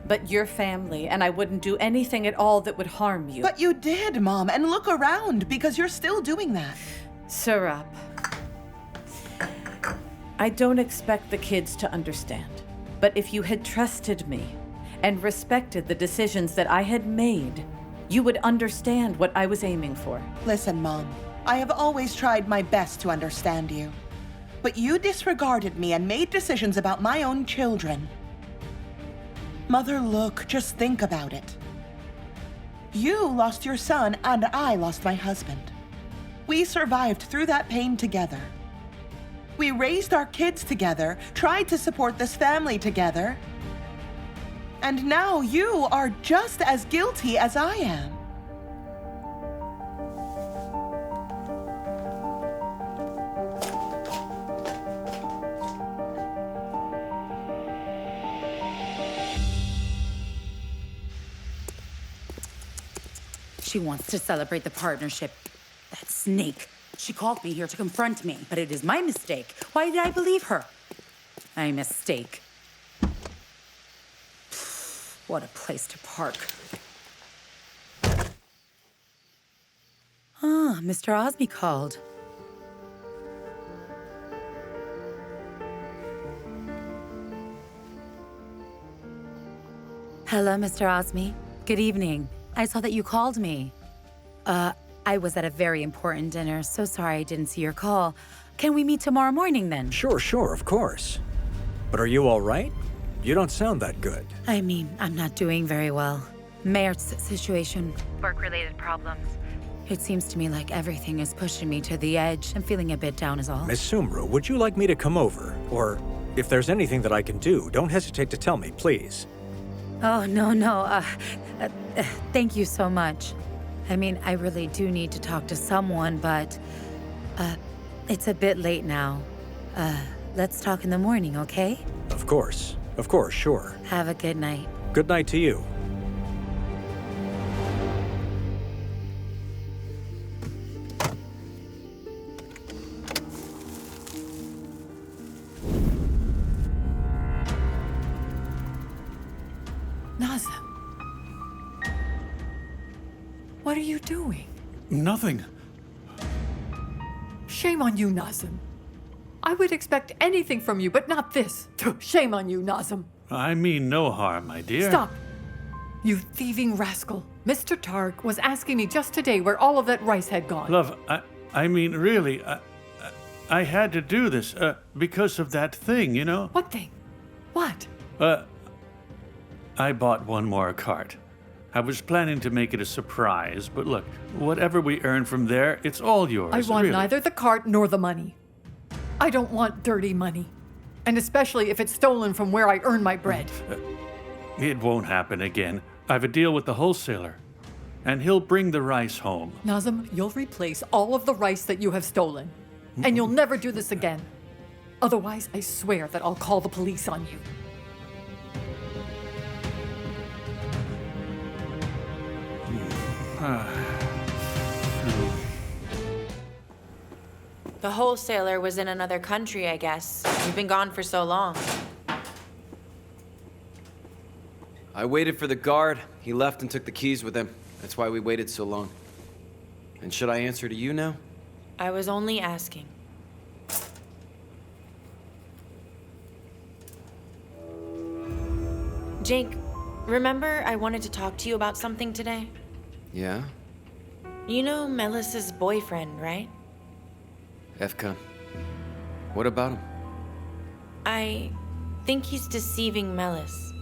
But you're family, and I wouldn't do anything at all that would harm you. But you did, Mom, and look around, because you're still doing that. Serap, I don't expect the kids to understand. But if you had trusted me and respected the decisions that I had made, you would understand what I was aiming for. Listen, Mom, I have always tried my best to understand you. But you disregarded me and made decisions about my own children. Mother, look, just think about it. You lost your son, and I lost my husband. We survived through that pain together. We raised our kids together, tried to support this family together. And now you are just as guilty as I am. She wants to celebrate the partnership. That snake. She called me here to confront me, but it is my mistake. Why did I believe her? My mistake. What a place to park. Ah, Mr. Osby called. Hello, Mr. Osby. Good evening. I saw that you called me. I was at a very important dinner, so sorry I didn't see your call. Can we meet tomorrow morning then? Sure, of course. But are you all right? You don't sound that good. I mean, I'm not doing very well. Mayor's situation, work-related problems. It seems to me like everything is pushing me to the edge. I'm feeling a bit down is all. Miss Sumru, would you like me to come over? Or if there's anything that I can do, don't hesitate to tell me, please. Oh, no. Thank you so much. I mean, I really do need to talk to someone, but it's a bit late now. Let's talk in the morning, okay? Of course, sure. Have a good night. Good night to you. Nazem. What are you doing? Nothing. Shame on you, Nazem. I would expect anything from you, but not this. Shame on you, Nazem. I mean no harm, my dear. Stop. You thieving rascal. Mr. Targ was asking me just today where all of that rice had gone. Love, I mean, really, I had to do this I bought one more cart. I was planning to make it a surprise, but look, whatever we earn from there, it's all yours. I want really. neither the cart nor the money. I don't want dirty money. And especially if it's stolen from where I earn my bread. It won't happen again. I've a deal with the wholesaler, and he'll bring the rice home. Nazım, you'll replace all of the rice that you have stolen. And you'll never do this again. Otherwise, I swear that I'll call the police on you. The wholesaler was in another country, I guess. You've been gone for so long. I waited for the guard. He left and took the keys with him. That's why we waited so long. And should I answer to you now? I was only asking. Cenk, remember I wanted to talk to you about something today? Yeah? You know Melis's boyfriend, right? Efkan. What about him? I think he's deceiving Melis.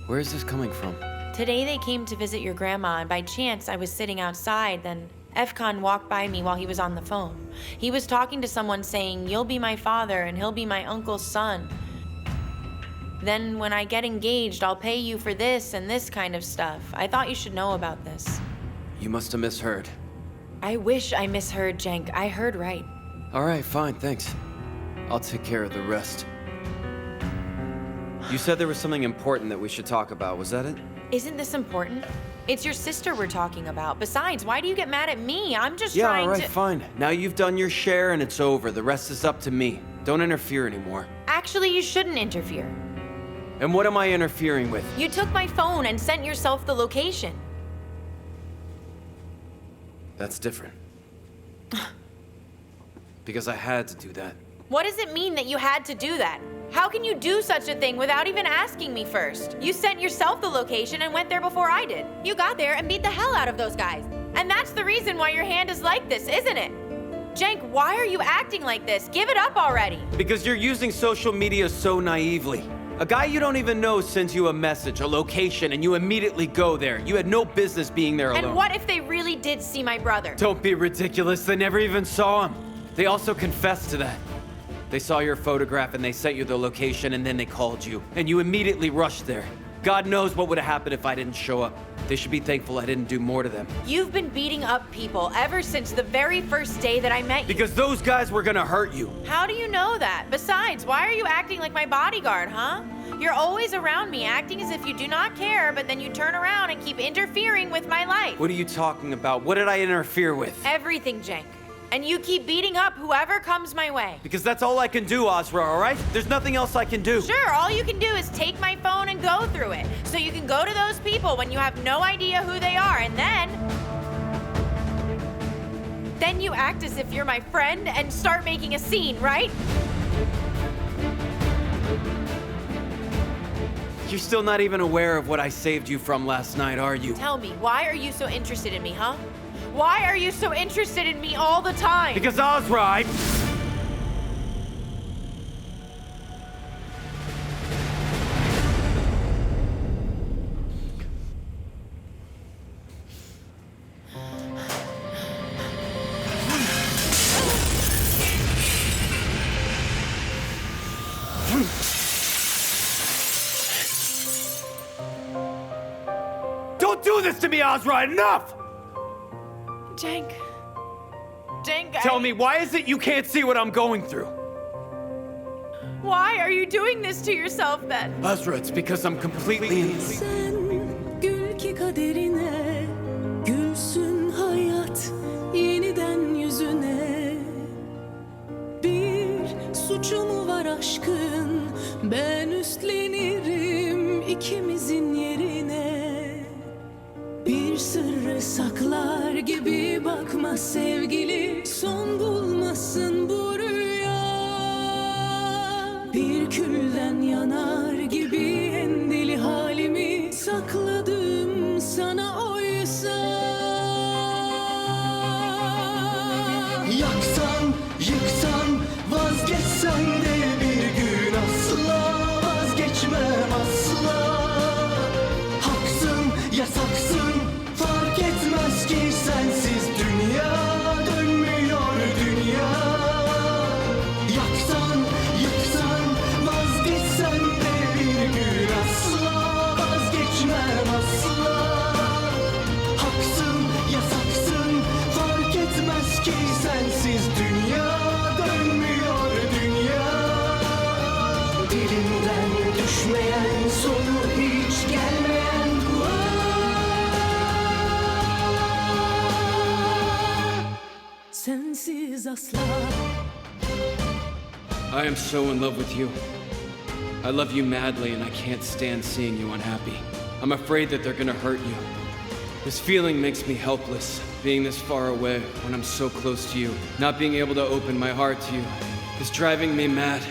Where is this coming from? Today they came to visit your grandma, and by chance I was sitting outside, then Efkan walked by me while he was on the phone. He was talking to someone saying, "You'll be my father and he'll be my uncle's son. Then when I get engaged, I'll pay you for this and this kind of stuff." I thought you should know about this. You must have misheard. I wish I misheard, Cenk. I heard right. All right, fine, thanks. I'll take care of the rest. You said there was something important that we should talk about. Was that it? Isn't this important? It's your sister we're talking about. Besides, why do you get mad at me? I'm just Yeah, trying all right, to... fine. Now you've done your share and it's over. The rest is up to me. Don't interfere anymore. Actually, you shouldn't interfere. And what am I interfering with? You took my phone and sent yourself the location. That's different. Because I had to do that. What does it mean that you had to do that? How can you do such a thing without even asking me first? You sent yourself the location and went there before I did. You got there and beat the hell out of those guys. And that's the reason why your hand is like this, isn't it? Cenk, why are you acting like this? Give it up already. Because you're using social media so naively. A guy you don't even know sends you a message, a location, and you immediately go there. You had no business being there alone. And what if they really did see my brother? Don't be ridiculous. They never even saw him. They also confessed to that. They saw your photograph and they sent you the location and then they called you. And you immediately rushed there. God knows what would have happened if I didn't show up. They should be thankful I didn't do more to them. You've been beating up people ever since the very first day that I met you. Because those guys were gonna hurt you. How do you know that? Besides, why are you acting like my bodyguard, huh? You're always around me, acting as if you do not care, but then you turn around and keep interfering with my life. What are you talking about? What did I interfere with? Everything, Cenk. And you keep beating up whoever comes my way. Because that's all I can do, Ozra, all right? There's nothing else I can do. Sure, all you can do is take my phone and go through it. So you can go to those people when you have no idea who they are, and then you act as if you're my friend and start making a scene, right? You're still not even aware of what I saved you from last night, are you? Tell me, why are you so interested in me, huh? Why are you so interested in me all the time? Because Ozra, Don't do this to me, Ozra! Enough! Cenk. Tell me, why is it you can't see what I'm going through? Why are you doing this to yourself then? Ozra, it's because I'm completely Gül ki kaderine, gülsün hayat yeniden yüzüne. Bir suçu mu var aşkın, ben üstlenirim ikimizin yerine. Bir sırrı saklar gibi bakma sevgili, son bulmasın bu rüya. Bir külden yanar gibi en deli halimi sakladım sana oysa. Yaksan, yıksan, vazgeçsen de bir gün asla vazgeçmem asla. asla. I am so in love with you. I love you madly, and I can't stand seeing you unhappy. I'm afraid that they're gonna hurt you. This feeling makes me helpless, being this far away when I'm so close to you. Not being able to open my heart to you is driving me mad.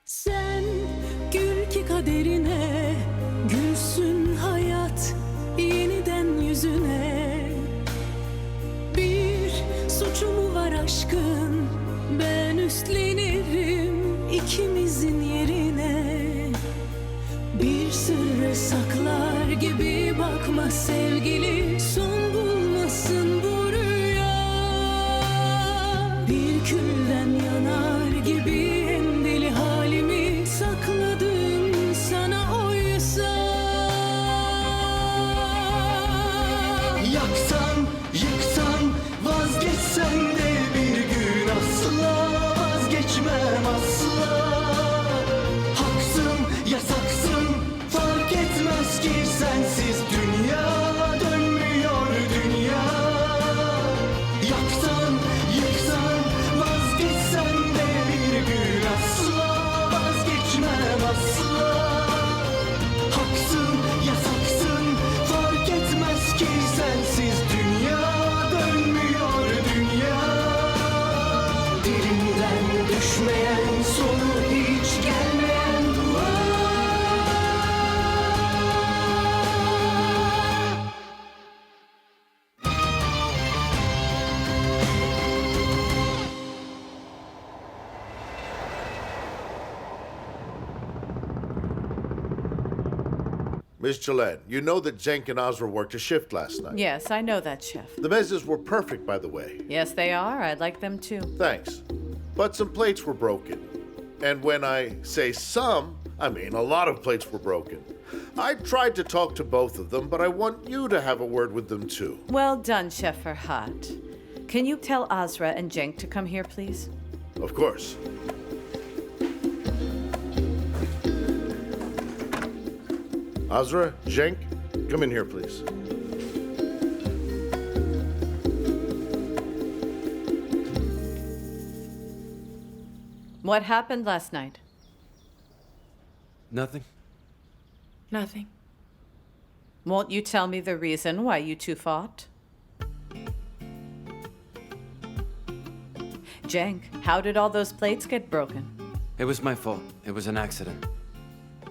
Sen gül ki kaderine, gülsün hayat yeniden yüzüne. Bir suçu mu var aşkın, ben üstlenirim ikimizin yerine. Bir sırrı saklar gibi bakma sevgili, son bulmasın bu rüya. Bir külden yanar gibi en deli halimi sakladım sana oysa. Yaksan, yıksan, vazgeçsen de bir gün asla vazgeçmem asla. Haksın, yasaksın, fark etmez ki sensiz dünya dönmüyor dünya. Yaksan, yıksan, vazgeçsen de bir gün asla vazgeçmem asla. Haksın, yasaksın, fark etmez ki sensiz dünya dönmüyor dünya. Dilinden düşmeyen, sonu hiç gelmeyen dua. Miss Celen, you know that Cenk and Ozra worked a shift last night. Yes, I know that, Chef. The mezzes were perfect, by the way. Yes, they are. I'd like them too. Thanks. But some plates were broken. And when I say some, I mean a lot of plates were broken. I tried to talk to both of them, but I want you to have a word with them too. Well done, Chef Farhat. Can you tell Azra and Cenk to come here, please? Of course. Azra, Cenk, come in here, please. What happened last night? Nothing. Nothing. Won't you tell me the reason why you two fought? Cenk, how did all those plates get broken? It was my fault. It was an accident.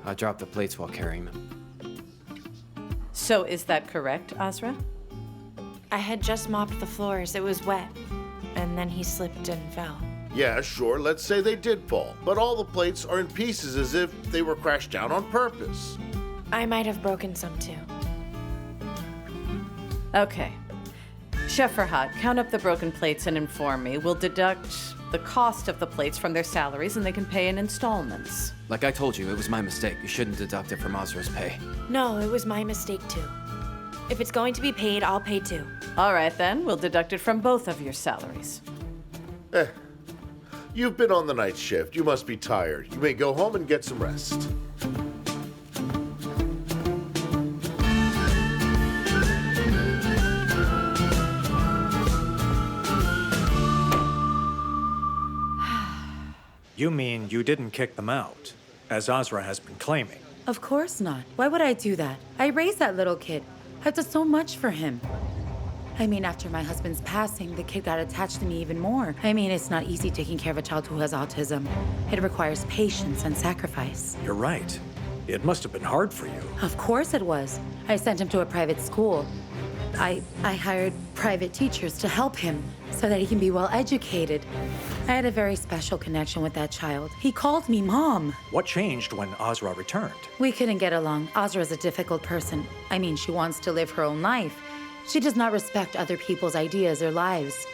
I dropped the plates while carrying them. So is that correct, Azra? I had just mopped the floors. It was wet. And then he slipped and fell. Yeah, sure, let's say they did fall, but all the plates are in pieces as if they were crashed down on purpose. I might have broken some too. Okay. Chef Farhat, count up the broken plates and inform me. We'll deduct the cost of the plates from their salaries and they can pay in installments. Like I told you, it was my mistake. You shouldn't deduct it from Ozra's pay. No, it was my mistake too. If it's going to be paid, I'll pay too. All right then, we'll deduct it from both of your salaries. You've been on the night shift. You must be tired. You may go home and get some rest. You mean you didn't kick them out, as Azra has been claiming? Of course not. Why would I do that? I raised that little kid. I've done so much for him. I mean, after my husband's passing, the kid got attached to me even more. I mean, it's not easy taking care of a child who has autism. It requires patience and sacrifice. You're right. It must have been hard for you. Of course it was. I sent him to a private school. I hired private teachers to help him so that he can be well educated. I had a very special connection with that child. He called me Mom. What changed when Azra returned? We couldn't get along. Ozra is a difficult person. I mean, she wants to live her own life. She does not respect other people's ideas or lives.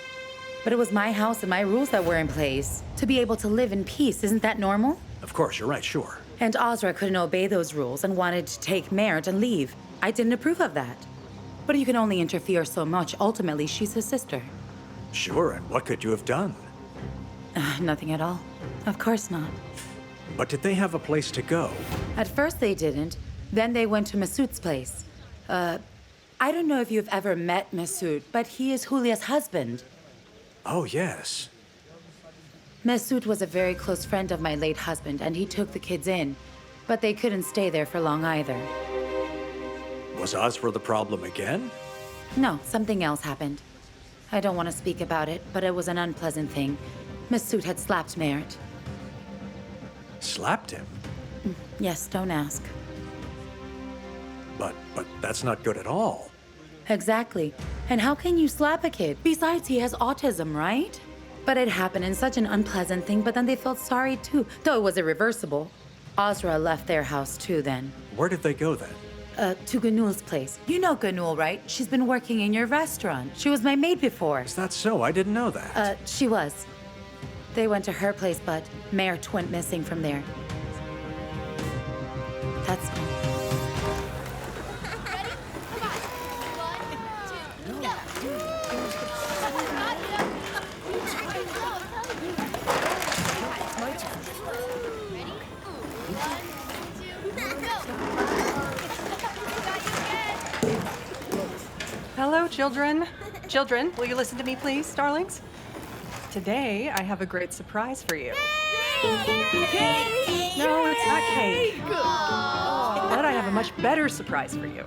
But it was my house and my rules that were in place. To be able to live in peace, isn't that normal? Of course, you're right, sure. And Ozra couldn't obey those rules and wanted to take merit and leave. I didn't approve of that. But you can only interfere so much. Ultimately, she's his sister. Sure, and what could you have done? Nothing at all. Of course not. But did they have a place to go? At first they didn't. Then they went to Masoud's place. I don't know if you've ever met Masoud, but he is Julia's husband. Oh, yes. Mesut was a very close friend of my late husband, and he took the kids in. But they couldn't stay there for long either. Was Ozra the problem again? No, something else happened. I don't want to speak about it, but it was an unpleasant thing. Mesut had slapped Mert. Slapped him? Yes, don't ask. But that's not good at all. Exactly. And how can you slap a kid? Besides, he has autism, right? But it happened in such an unpleasant thing, but then they felt sorry too, though it was irreversible. Ozra left their house too then. Where did they go then? To Gönül's place. You know Gönül, right? She's been working in your restaurant. She was my maid before. Is that so? I didn't know that. She was. They went to her place, but Mert went missing from there. That's all. Hello, children. Children, will you listen to me, please, darlings? Today, I have a great surprise for you. Cake! No, it's not cake. But I have a much better surprise for you.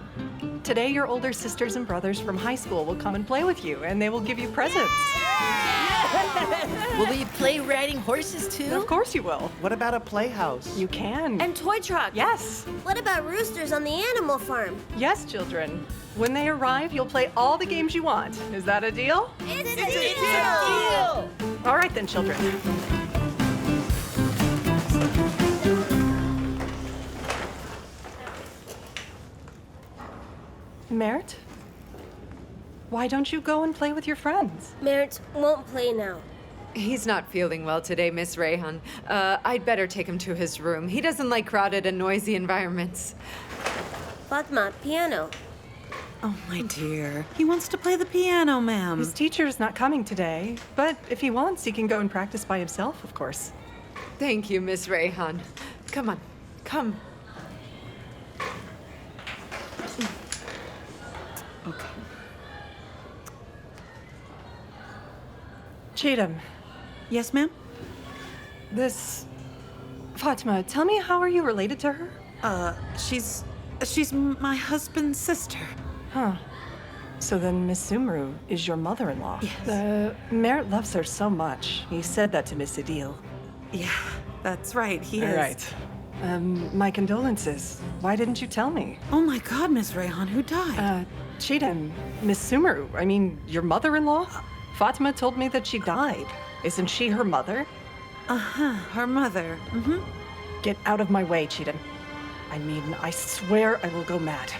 Today, your older sisters and brothers from high school will come and play with you, and they will give you presents. Will we play riding horses too? Of course you will. What about a playhouse? You can. And toy truck. Yes. What about roosters on the animal farm? Yes, children. When they arrive, you'll play all the games you want. Is that a deal? It's a deal! All right then, children. Mert? Why don't you go and play with your friends? Mert won't play now. He's not feeling well today, Miss Rayhan. I'd better take him to his room. He doesn't like crowded and noisy environments. Fatma, piano. Oh, my dear. He wants to play the piano, ma'am. His teacher's not coming today, but if he wants, he can go and practice by himself, of course. Thank you, Miss Rayhan. Come on, come. Okay. Cheatham. Yes, ma'am? This... Fatma, tell me, how are you related to her? She's my husband's sister. Huh. So then Miss Sumru is your mother-in-law? Yes. Mert loves her so much. He said that to Miss Adil. Yeah, that's right. He is. All right. My condolences. Why didn't you tell me? Oh my God, Miss Rayhan, who died? Cheatham, Miss Sumru. I mean, your mother-in-law? Fatima told me that she died. Isn't she her mother? Uh-huh, her mother. Mm-hmm. Get out of my way, Cheatham. I mean, I swear I will go mad.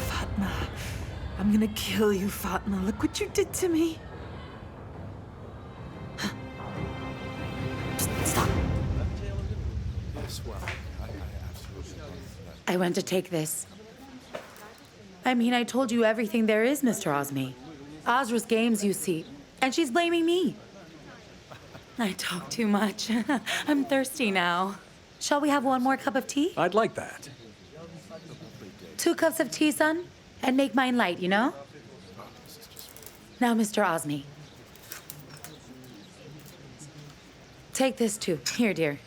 Fatma, I'm gonna kill you, Fatma. Look what you did to me. Stop. I went to take this. I mean, I told you everything there is, Mr. Osmi. Azra's games, you see. And she's blaming me. I talk too much. I'm thirsty now. Shall we have one more cup of tea? I'd like that. 2 cups of tea, son? And make mine light, you know? Now, Mr. Osmi. Take this too. Here, dear.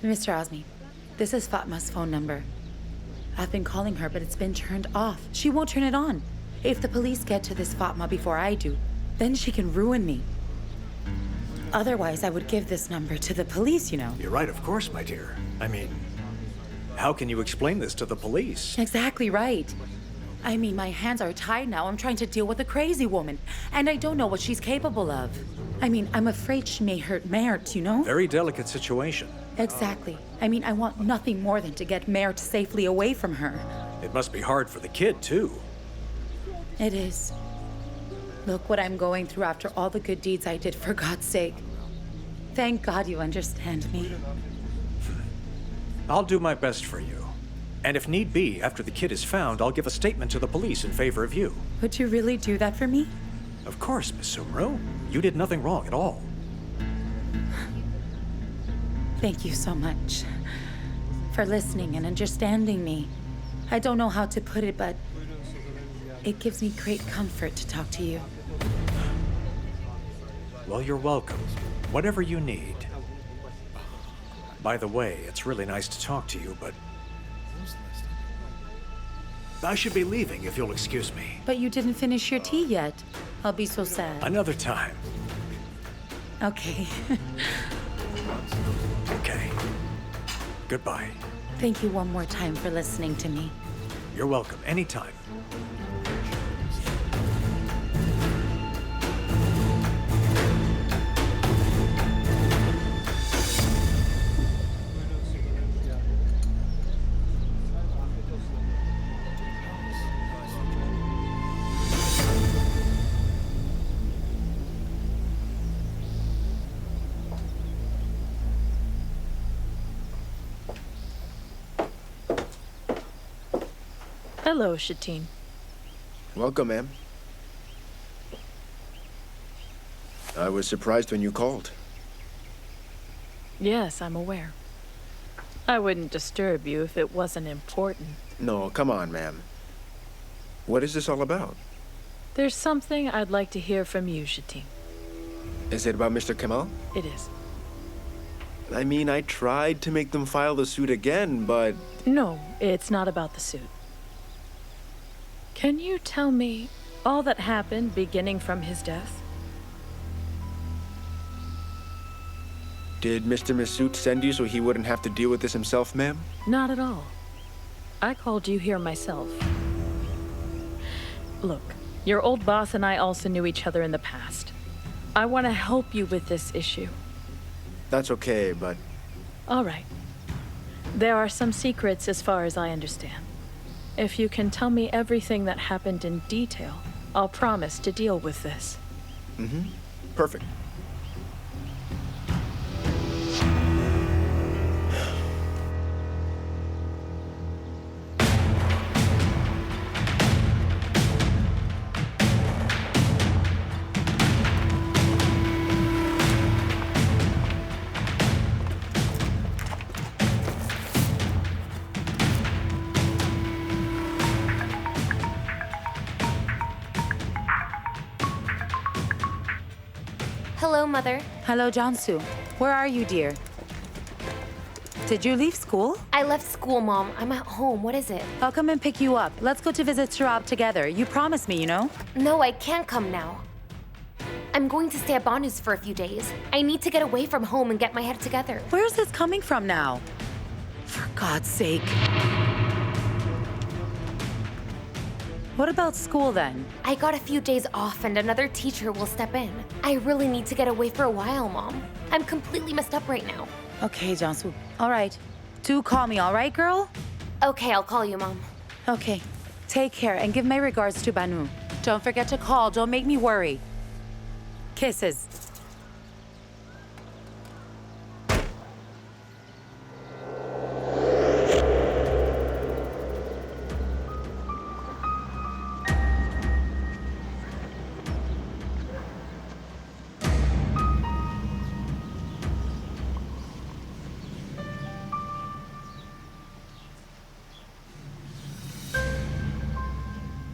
Mr. Osmi, this is Fatma's phone number. I've been calling her, but it's been turned off. She won't turn it on. If the police get to this Fatma before I do, then she can ruin me. Otherwise, I would give this number to the police, you know. You're right, of course, my dear. I mean, how can you explain this to the police? Exactly right. I mean, my hands are tied now. I'm trying to deal with a crazy woman, and I don't know what she's capable of. I mean, I'm afraid she may hurt Mert, you know? Very delicate situation. Exactly. I mean, I want nothing more than to get Mert safely away from her. It must be hard for the kid, too. It is. Look what I'm going through after all the good deeds I did, for God's sake. Thank God you understand me. I'll do my best for you. And if need be, after the kid is found, I'll give a statement to the police in favor of you. Would you really do that for me? Of course, Miss Sumru. You did nothing wrong at all. Thank you so much for listening and understanding me. I don't know how to put it, but It gives me great comfort to talk to you. Well, you're welcome. Whatever you need. By the way, it's really nice to talk to you, but I should be leaving if you'll excuse me. But you didn't finish your tea yet. I'll be so sad. Another time. Okay. Okay. Goodbye. Thank you one more time for listening to me. You're welcome. Anytime. Hello, Shatine. Welcome, ma'am. I was surprised when you called. Yes, I'm aware. I wouldn't disturb you if it wasn't important. No, come on, ma'am. What is this all about? There's something I'd like to hear from you, Shatine. Is it about Mr. Kemal? It is. I mean, I tried to make them file the suit again, but... No, it's not about the suit. Can you tell me all that happened beginning from his death? Did Mr. Massoud send you so he wouldn't have to deal with this himself, ma'am? Not at all. I called you here myself. Look, your old boss and I also knew each other in the past. I want to help you with this issue. That's okay, but... All right. There are some secrets as far as I understand. If you can tell me everything that happened in detail, I'll promise to deal with this. Mm-hmm. Perfect. Hello, Mother. Hello, Jansu. Where are you, dear? Did you leave school? I left school, Mom. I'm at home. What is it? I'll come and pick you up. Let's go to visit Serap together. You promised me, you know? No, I can't come now. I'm going to stay at Banu's for a few days. I need to get away from home and get my head together. Where's this coming from now? For God's sake. What about school then? I got a few days off and another teacher will step in. I really need to get away for a while, Mom. I'm completely messed up right now. Okay, Jansu. All right. Do call me, all right, girl? Okay, I'll call you, Mom. Okay. Take care and give my regards to Banu. Don't forget to call. Don't make me worry. Kisses.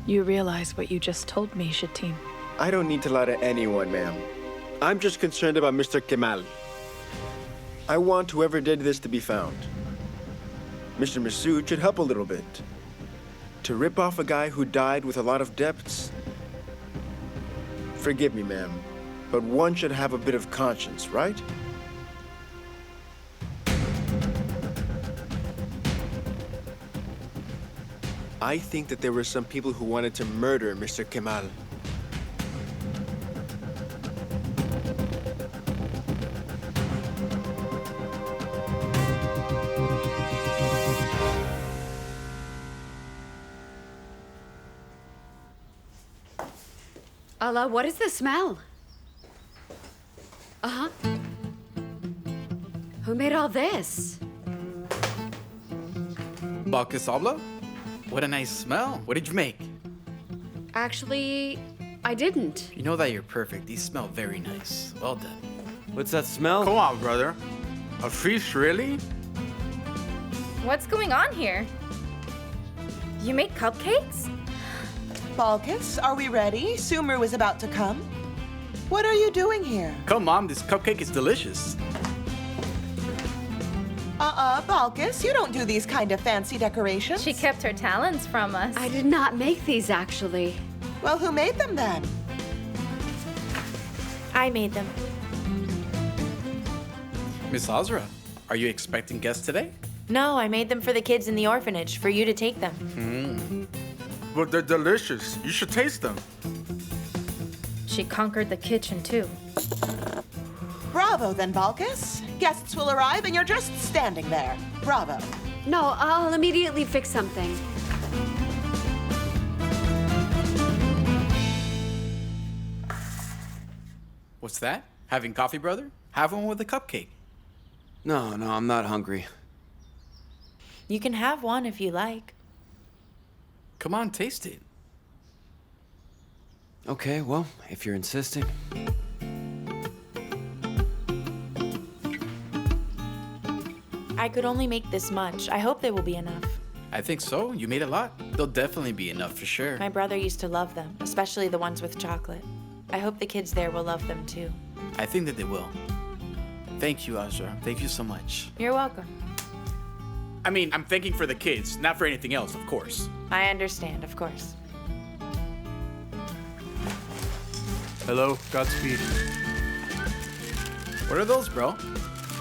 You realize what you just told me, Shatine. I don't need to lie to anyone, ma'am. I'm just concerned about Mr. Kemal. I want whoever did this to be found. Mr. Massoud should help a little bit. To rip off a guy who died with a lot of debts. Forgive me, ma'am, but one should have a bit of conscience, right? I think that there were some people who wanted to murder Mr. Kemal. Allah, what is the smell? Uh-huh. Who made all this? Bacchus Abla? What a nice smell. What did you make? Actually, I didn't. You know that you're perfect. These smell very nice. Well done. What's that smell? Come on, brother. A feast, really? What's going on here? You make cupcakes? Balkis, are we ready? Sumeru is about to come. What are you doing here? Come, Mom, this cupcake is delicious. Balkis, you don't do these kind of fancy decorations. She kept her talents from us. I did not make these, actually. Well, who made them then? I made them. Miss Ozra, are you expecting guests today? No, I made them for the kids in the orphanage, for you to take them. But they're delicious. You should taste them. She conquered the kitchen, too. Bravo, then, Balkis. Guests will arrive and you're just standing there. Bravo. No, I'll immediately fix something. What's that? Having coffee, brother? Have one with a cupcake. No, I'm not hungry. You can have one if you like. Come on, taste it. Okay, well, if you're insisting. I could only make this much. I hope they will be enough. I think so. You made a lot. They'll definitely be enough for sure. My brother used to love them, especially the ones with chocolate. I hope the kids there will love them too. I think that they will. Thank you, Azra. Thank you so much. You're welcome. I mean, I'm thanking for the kids, not for anything else, of course. I understand, of course. Hello, Godspeed. What are those, bro?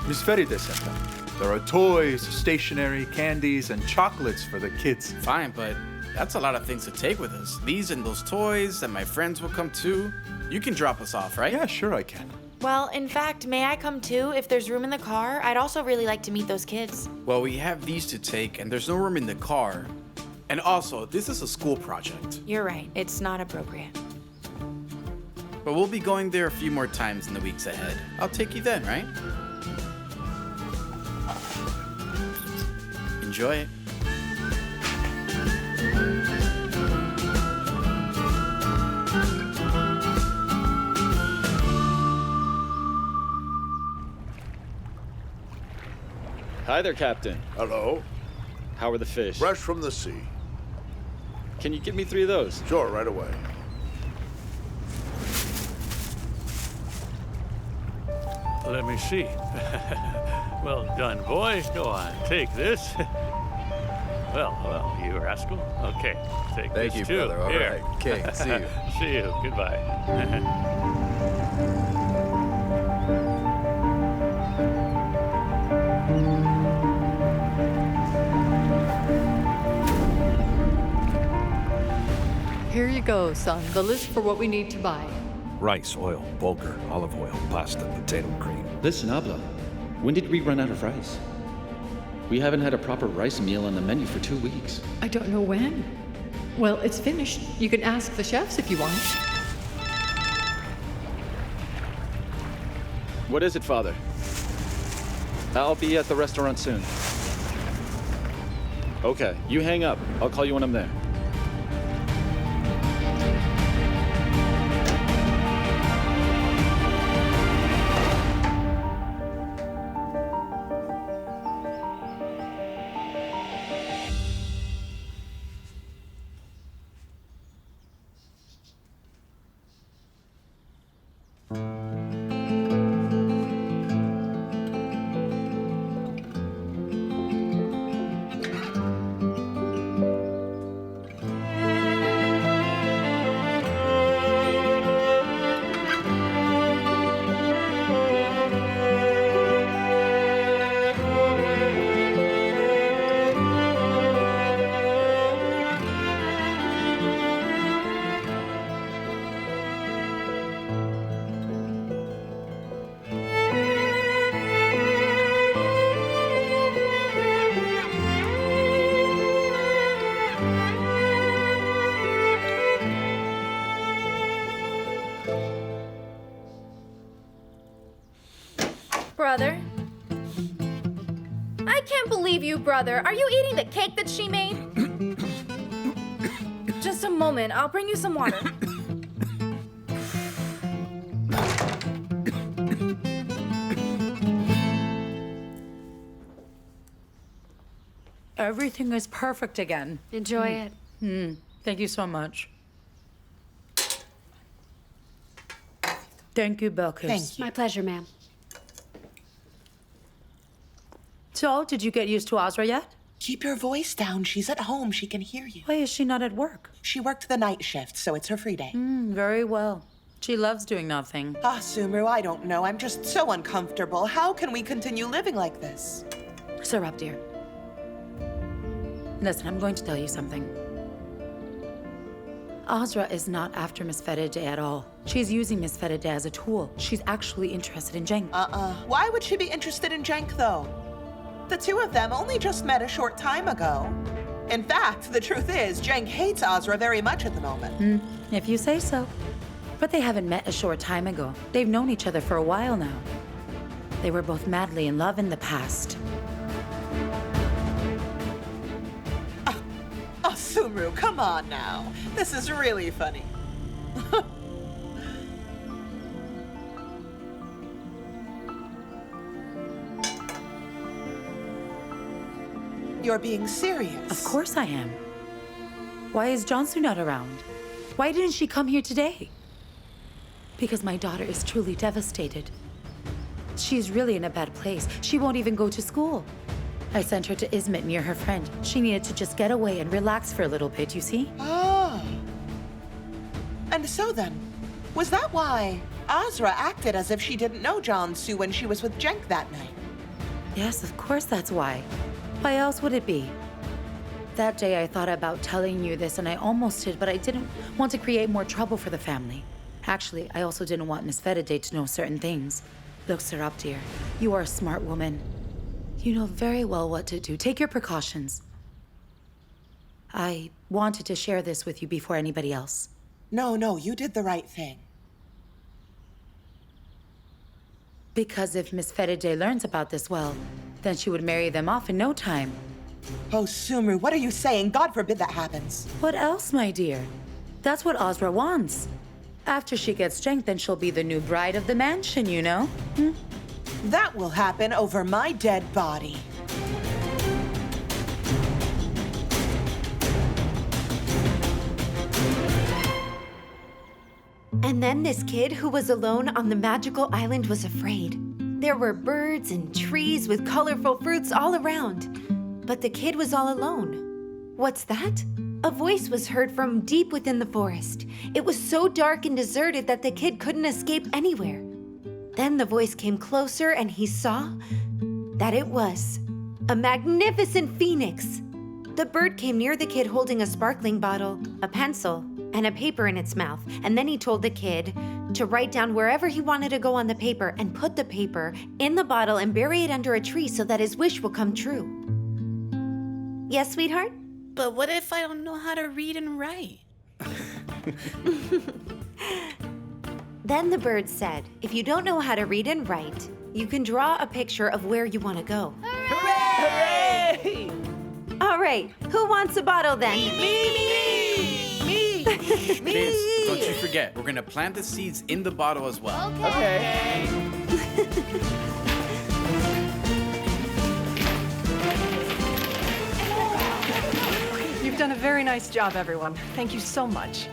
Miss Ferry desetta. There are toys, stationery, candies, and chocolates for the kids. Fine, but that's a lot of things to take with us. These and those toys, and my friends will come too. You can drop us off, right? Yeah, sure I can. Well, in fact, may I come too if there's room in the car? I'd also really like to meet those kids. Well, we have these to take, and there's no room in the car. And also, this is a school project. You're right. It's not appropriate. But we'll be going there a few more times in the weeks ahead. I'll take you then, right? Enjoy it. Hi there, Captain. Hello. How are the fish? Fresh from the sea. Can you give me 3 of those? Sure, right away. Let me see. Well done, boy. Go on, take this. Well, you rascal. Okay, take Thank this you, too. brother. All Here. right. Okay, see you. See you. Goodbye. Here you go, son. The list for what we need to buy. Rice, oil, bulgur, olive oil, pasta, potato cream. Listen, Abla, when did we run out of rice? We haven't had a proper rice meal on the menu for 2 weeks. I don't know when. Well, it's finished. You can ask the chefs if you want. What is it, Father? I'll be at the restaurant soon. Okay, you hang up. I'll call you when I'm there. Brother? I can't believe you, brother. Are you eating the cake that she made? Just a moment. I'll bring you some water. Everything is perfect again. Enjoy it. Thank you so much. Thank you, Belkis. Thank you. My pleasure, ma'am. So, did you get used to Ozra yet? Keep your voice down. She's at home. She can hear you. Why is she not at work? She worked the night shift, so it's her free day. Very well. She loves doing nothing. Ah, Sumru, I don't know. I'm just so uncomfortable. How can we continue living like this? Serap, dear. Listen, I'm going to tell you something. Azra is not after Miss Fedide at all. She's using Miss Fedide as a tool. She's actually interested in Cenk. Why would she be interested in Cenk, though? The two of them only just met a short time ago. In fact, the truth is, Cenk hates Azra very much at the moment. If you say so. But they haven't met a short time ago. They've known each other for a while now. They were both madly in love in the past. Oh, Sumru, come on now. This is really funny. You're being serious. Of course I am. Why is Jansu not around? Why didn't she come here today? Because my daughter is truly devastated. She's really in a bad place. She won't even go to school. I sent her to Izmit near her friend. She needed to just get away and relax for a little bit, you see? Oh. And so then, was that why Azra acted as if she didn't know Jansu when she was with Cenk that night? Yes, of course that's why. Why else would it be? That day I thought about telling you this and I almost did, but I didn't want to create more trouble for the family. Actually, I also didn't want Miss Fedide to know certain things. Look, Serap, dear, you are a smart woman. You know very well what to do. Take your precautions. I wanted to share this with you before anybody else. No, you did the right thing. Because if Miss Fedide learns about this, well, then she would marry them off in no time. Oh, Sumru, what are you saying? God forbid that happens. What else, my dear? That's what Ozra wants. After she gets Cenk, then she'll be the new bride of the mansion, you know? That will happen over my dead body. And then this kid who was alone on the magical island was afraid. There were birds and trees with colorful fruits all around. But the kid was all alone. What's that? A voice was heard from deep within the forest. It was so dark and deserted that the kid couldn't escape anywhere. Then the voice came closer and he saw that it was a magnificent phoenix. The bird came near the kid holding a sparkling bottle, a pencil, and a paper in its mouth. And then he told the kid to write down wherever he wanted to go on the paper and put the paper in the bottle and bury it under a tree so that his wish will come true. Yes, sweetheart? But what if I don't know how to read and write? Then the bird said, if you don't know how to read and write, you can draw a picture of where you want to go. Hooray! All right, who wants a bottle then? Me! Kids, don't you forget, we're gonna plant the seeds in the bottle as well. Okay. You've done a very nice job, everyone. Thank you so much.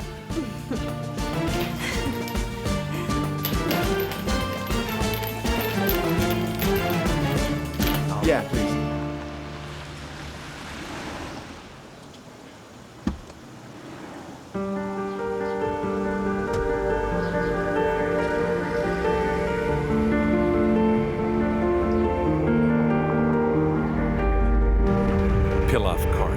Yeah, please. Pilaf cart.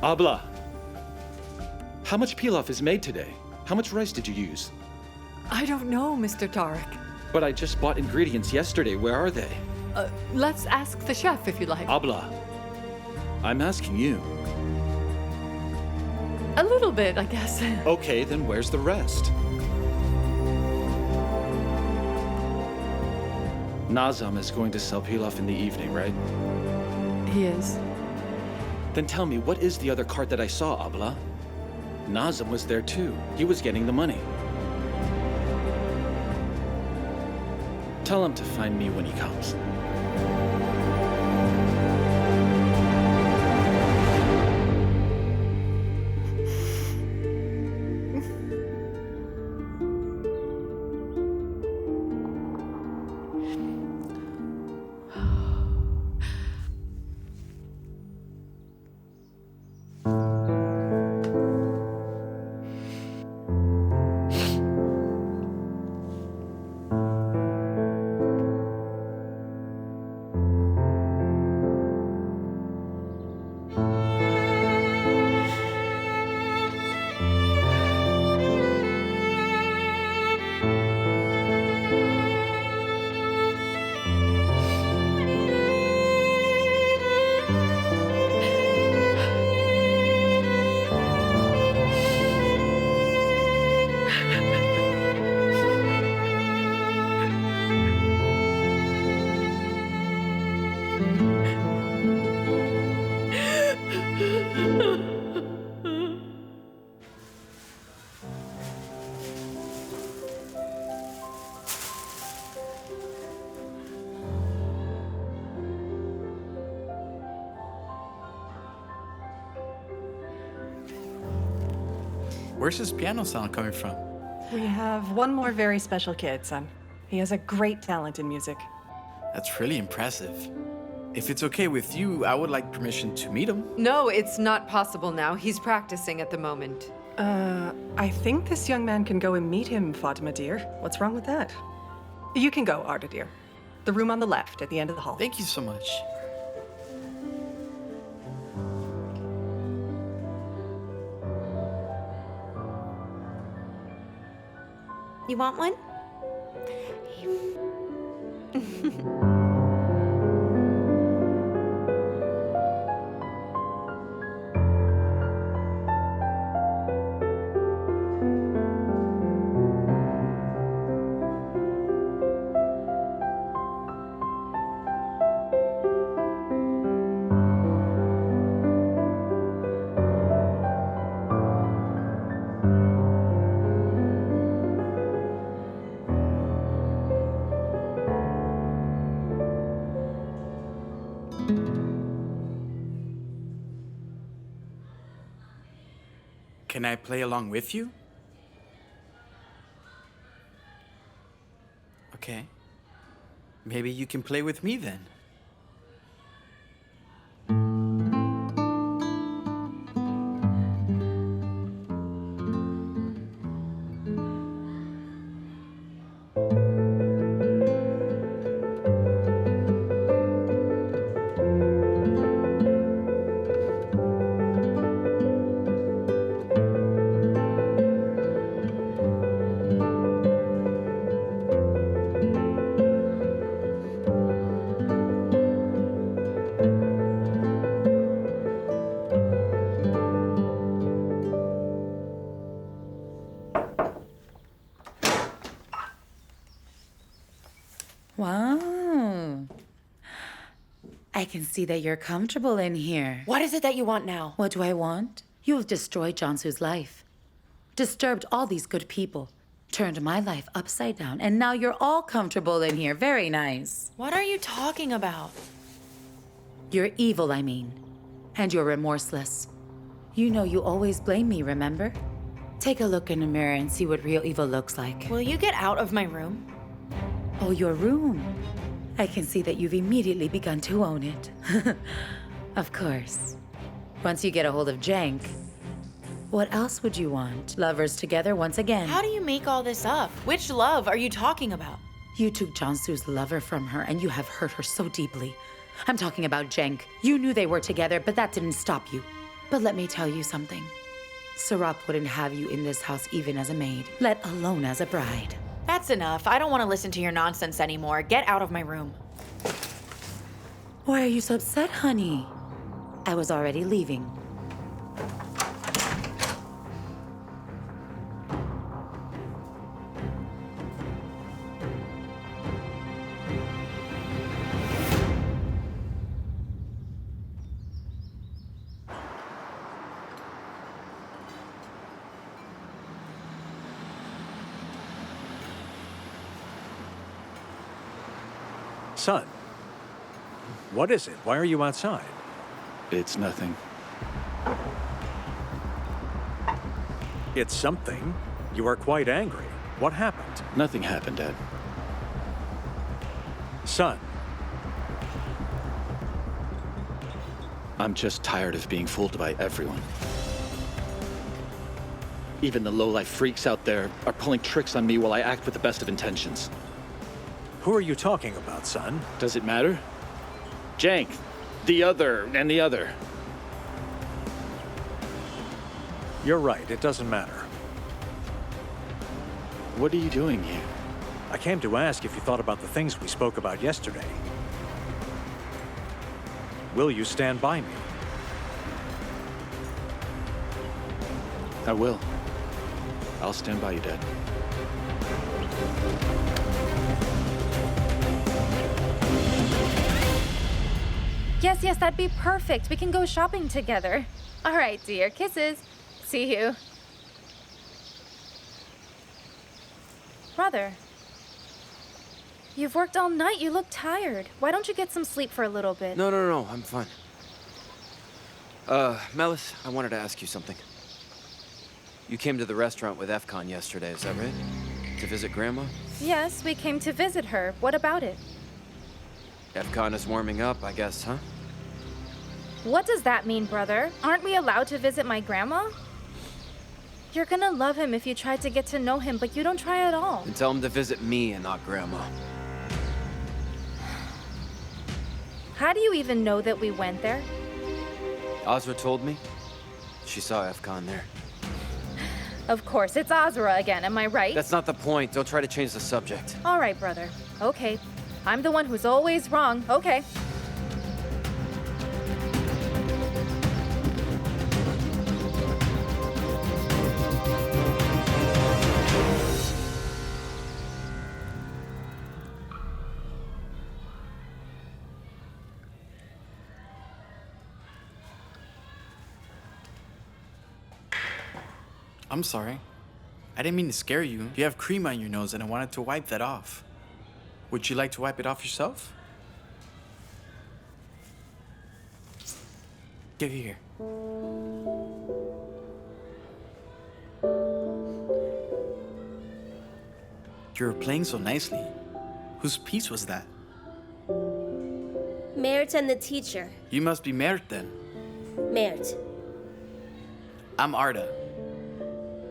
Abla, how much pilaf is made today? How much rice did you use? I don't know, Mr. Tarek. But I just bought ingredients yesterday. Where are they? Let's ask the chef if you like. Abla, I'm asking you. A little bit, I guess. Okay, then where's the rest? Nazam is going to sell pilaf in the evening, right? He is. Then tell me, what is the other cart that I saw, Abla? Nazem was there too. He was getting the money. Tell him to find me when he comes. Where's his piano sound coming from? We have one more very special kid, son. He has a great talent in music. That's really impressive. If it's okay with you, I would like permission to meet him. No, it's not possible now. He's practicing at the moment. I think this young man can go and meet him, Fatima dear. What's wrong with that? You can go, Arda dear. The room on the left at the end of the hall. Thank you so much. You want one? Can I play along with you? Okay. Maybe you can play with me then. Wow. I can see that you're comfortable in here. What is it that you want now? What do I want? You have destroyed Jansu's life, disturbed all these good people, turned my life upside down, and now you're all comfortable in here. Very nice. What are you talking about? You're evil, I mean, and you're remorseless. You know you always blame me, remember? Take a look in the mirror and see what real evil looks like. Will you get out of my room? Oh, your room. I can see that you've immediately begun to own it. Of course. Once you get a hold of Cenk, what else would you want? Lovers together once again. How do you make all this up? Which love are you talking about? You took Jansu's lover from her and you have hurt her so deeply. I'm talking about Cenk. You knew they were together, but that didn't stop you. But let me tell you something. Serap wouldn't have you in this house even as a maid, let alone as a bride. That's enough. I don't want to listen to your nonsense anymore. Get out of my room. Why are you so upset, honey? I was already leaving. Son, what is it? Why are you outside? It's nothing. It's something. You are quite angry. What happened? Nothing happened, Dad. Son. I'm just tired of being fooled by everyone. Even the lowlife freaks out there are pulling tricks on me while I act with the best of intentions. Who are you talking about, son? Does it matter? Cenk, the other, and the other. You're right, it doesn't matter. What are you doing here? I came to ask if you thought about the things we spoke about yesterday. Will you stand by me? I will. I'll stand by you, Dad. Yes, that'd be perfect. We can go shopping together. All right, dear. Kisses. See you. Brother, you've worked all night. You look tired. Why don't you get some sleep for a little bit? No, I'm fine. Melis, I wanted to ask you something. You came to the restaurant with Efcon yesterday, is that right? To visit Grandma? Yes, we came to visit her. What about it? Efcon is warming up, I guess, huh? What does that mean, brother? Aren't we allowed to visit my grandma? You're gonna love him if you try to get to know him, but you don't try at all. And tell him to visit me and not Grandma. How do you even know that we went there? Ozra told me. She saw Efcon there. Of course, it's Azra again, am I right? That's not the point. Don't try to change the subject. All right, brother. Okay. I'm the one who's always wrong. Okay. I'm sorry. I didn't mean to scare you. You have cream on your nose and I wanted to wipe that off. Would you like to wipe it off yourself? Give it here. You were playing so nicely. Whose piece was that? Mert and the teacher. You must be Mert then. Mert. I'm Arda.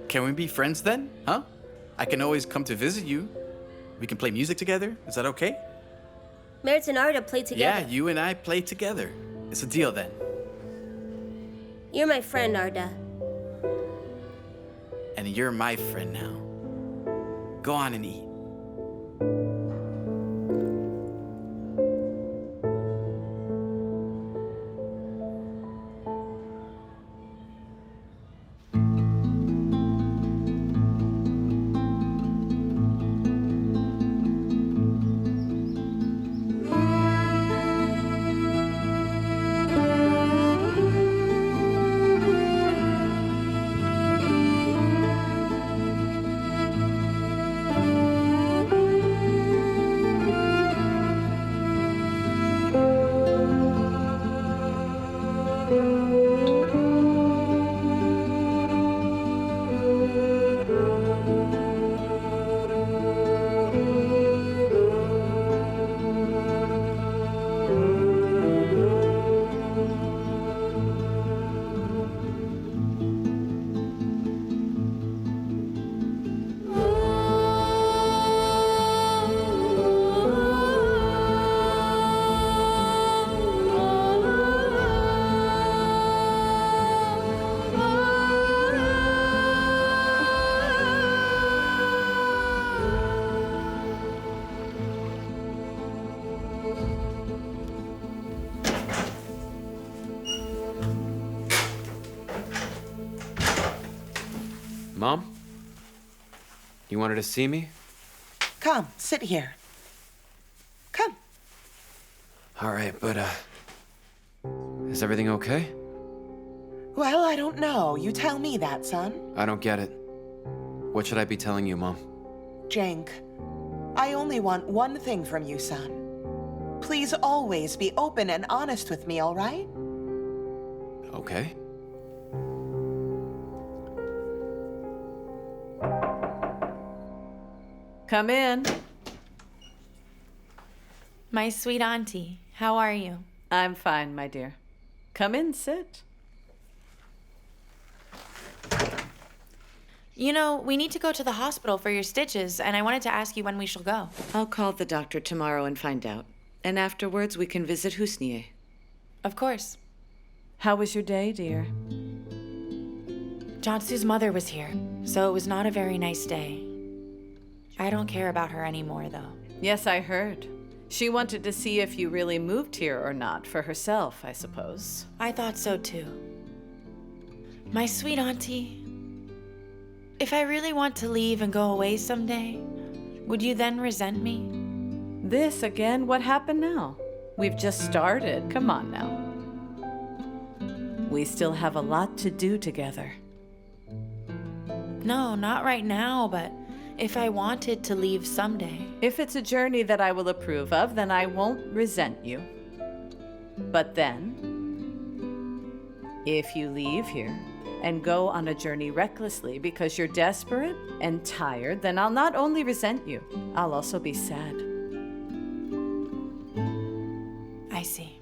Can we be friends then, huh? I can always come to visit you. We can play music together. Is that okay? Mert and Arda play together. Yeah, you and I play together. It's a deal then. You're my friend, Arda. And you're my friend now. Go on and eat. Mom? You wanted to see me? Come, sit here. Come. All right, but, is everything okay? Well, I don't know. You tell me that, son. I don't get it. What should I be telling you, Mom? Cenk, I only want one thing from you, son. Please always be open and honest with me, all right? Okay. Come in. My sweet auntie, how are you? I'm fine, my dear. Come in, sit. You know, we need to go to the hospital for your stitches, and I wanted to ask you when we shall go. I'll call the doctor tomorrow and find out. And afterwards, we can visit Husniye. Of course. How was your day, dear? Jansu's mother was here, so it was not a very nice day. I don't care about her anymore, though. Yes, I heard. She wanted to see if you really moved here or not, for herself, I suppose. I thought so, too. My sweet auntie, if I really want to leave and go away someday, would you then resent me? This again? What happened now? We've just started. Come on now. We still have a lot to do together. No, not right now, but if I wanted to leave someday. If it's a journey that I will approve of, then I won't resent you. But then, if you leave here and go on a journey recklessly because you're desperate and tired, then I'll not only resent you, I'll also be sad. I see.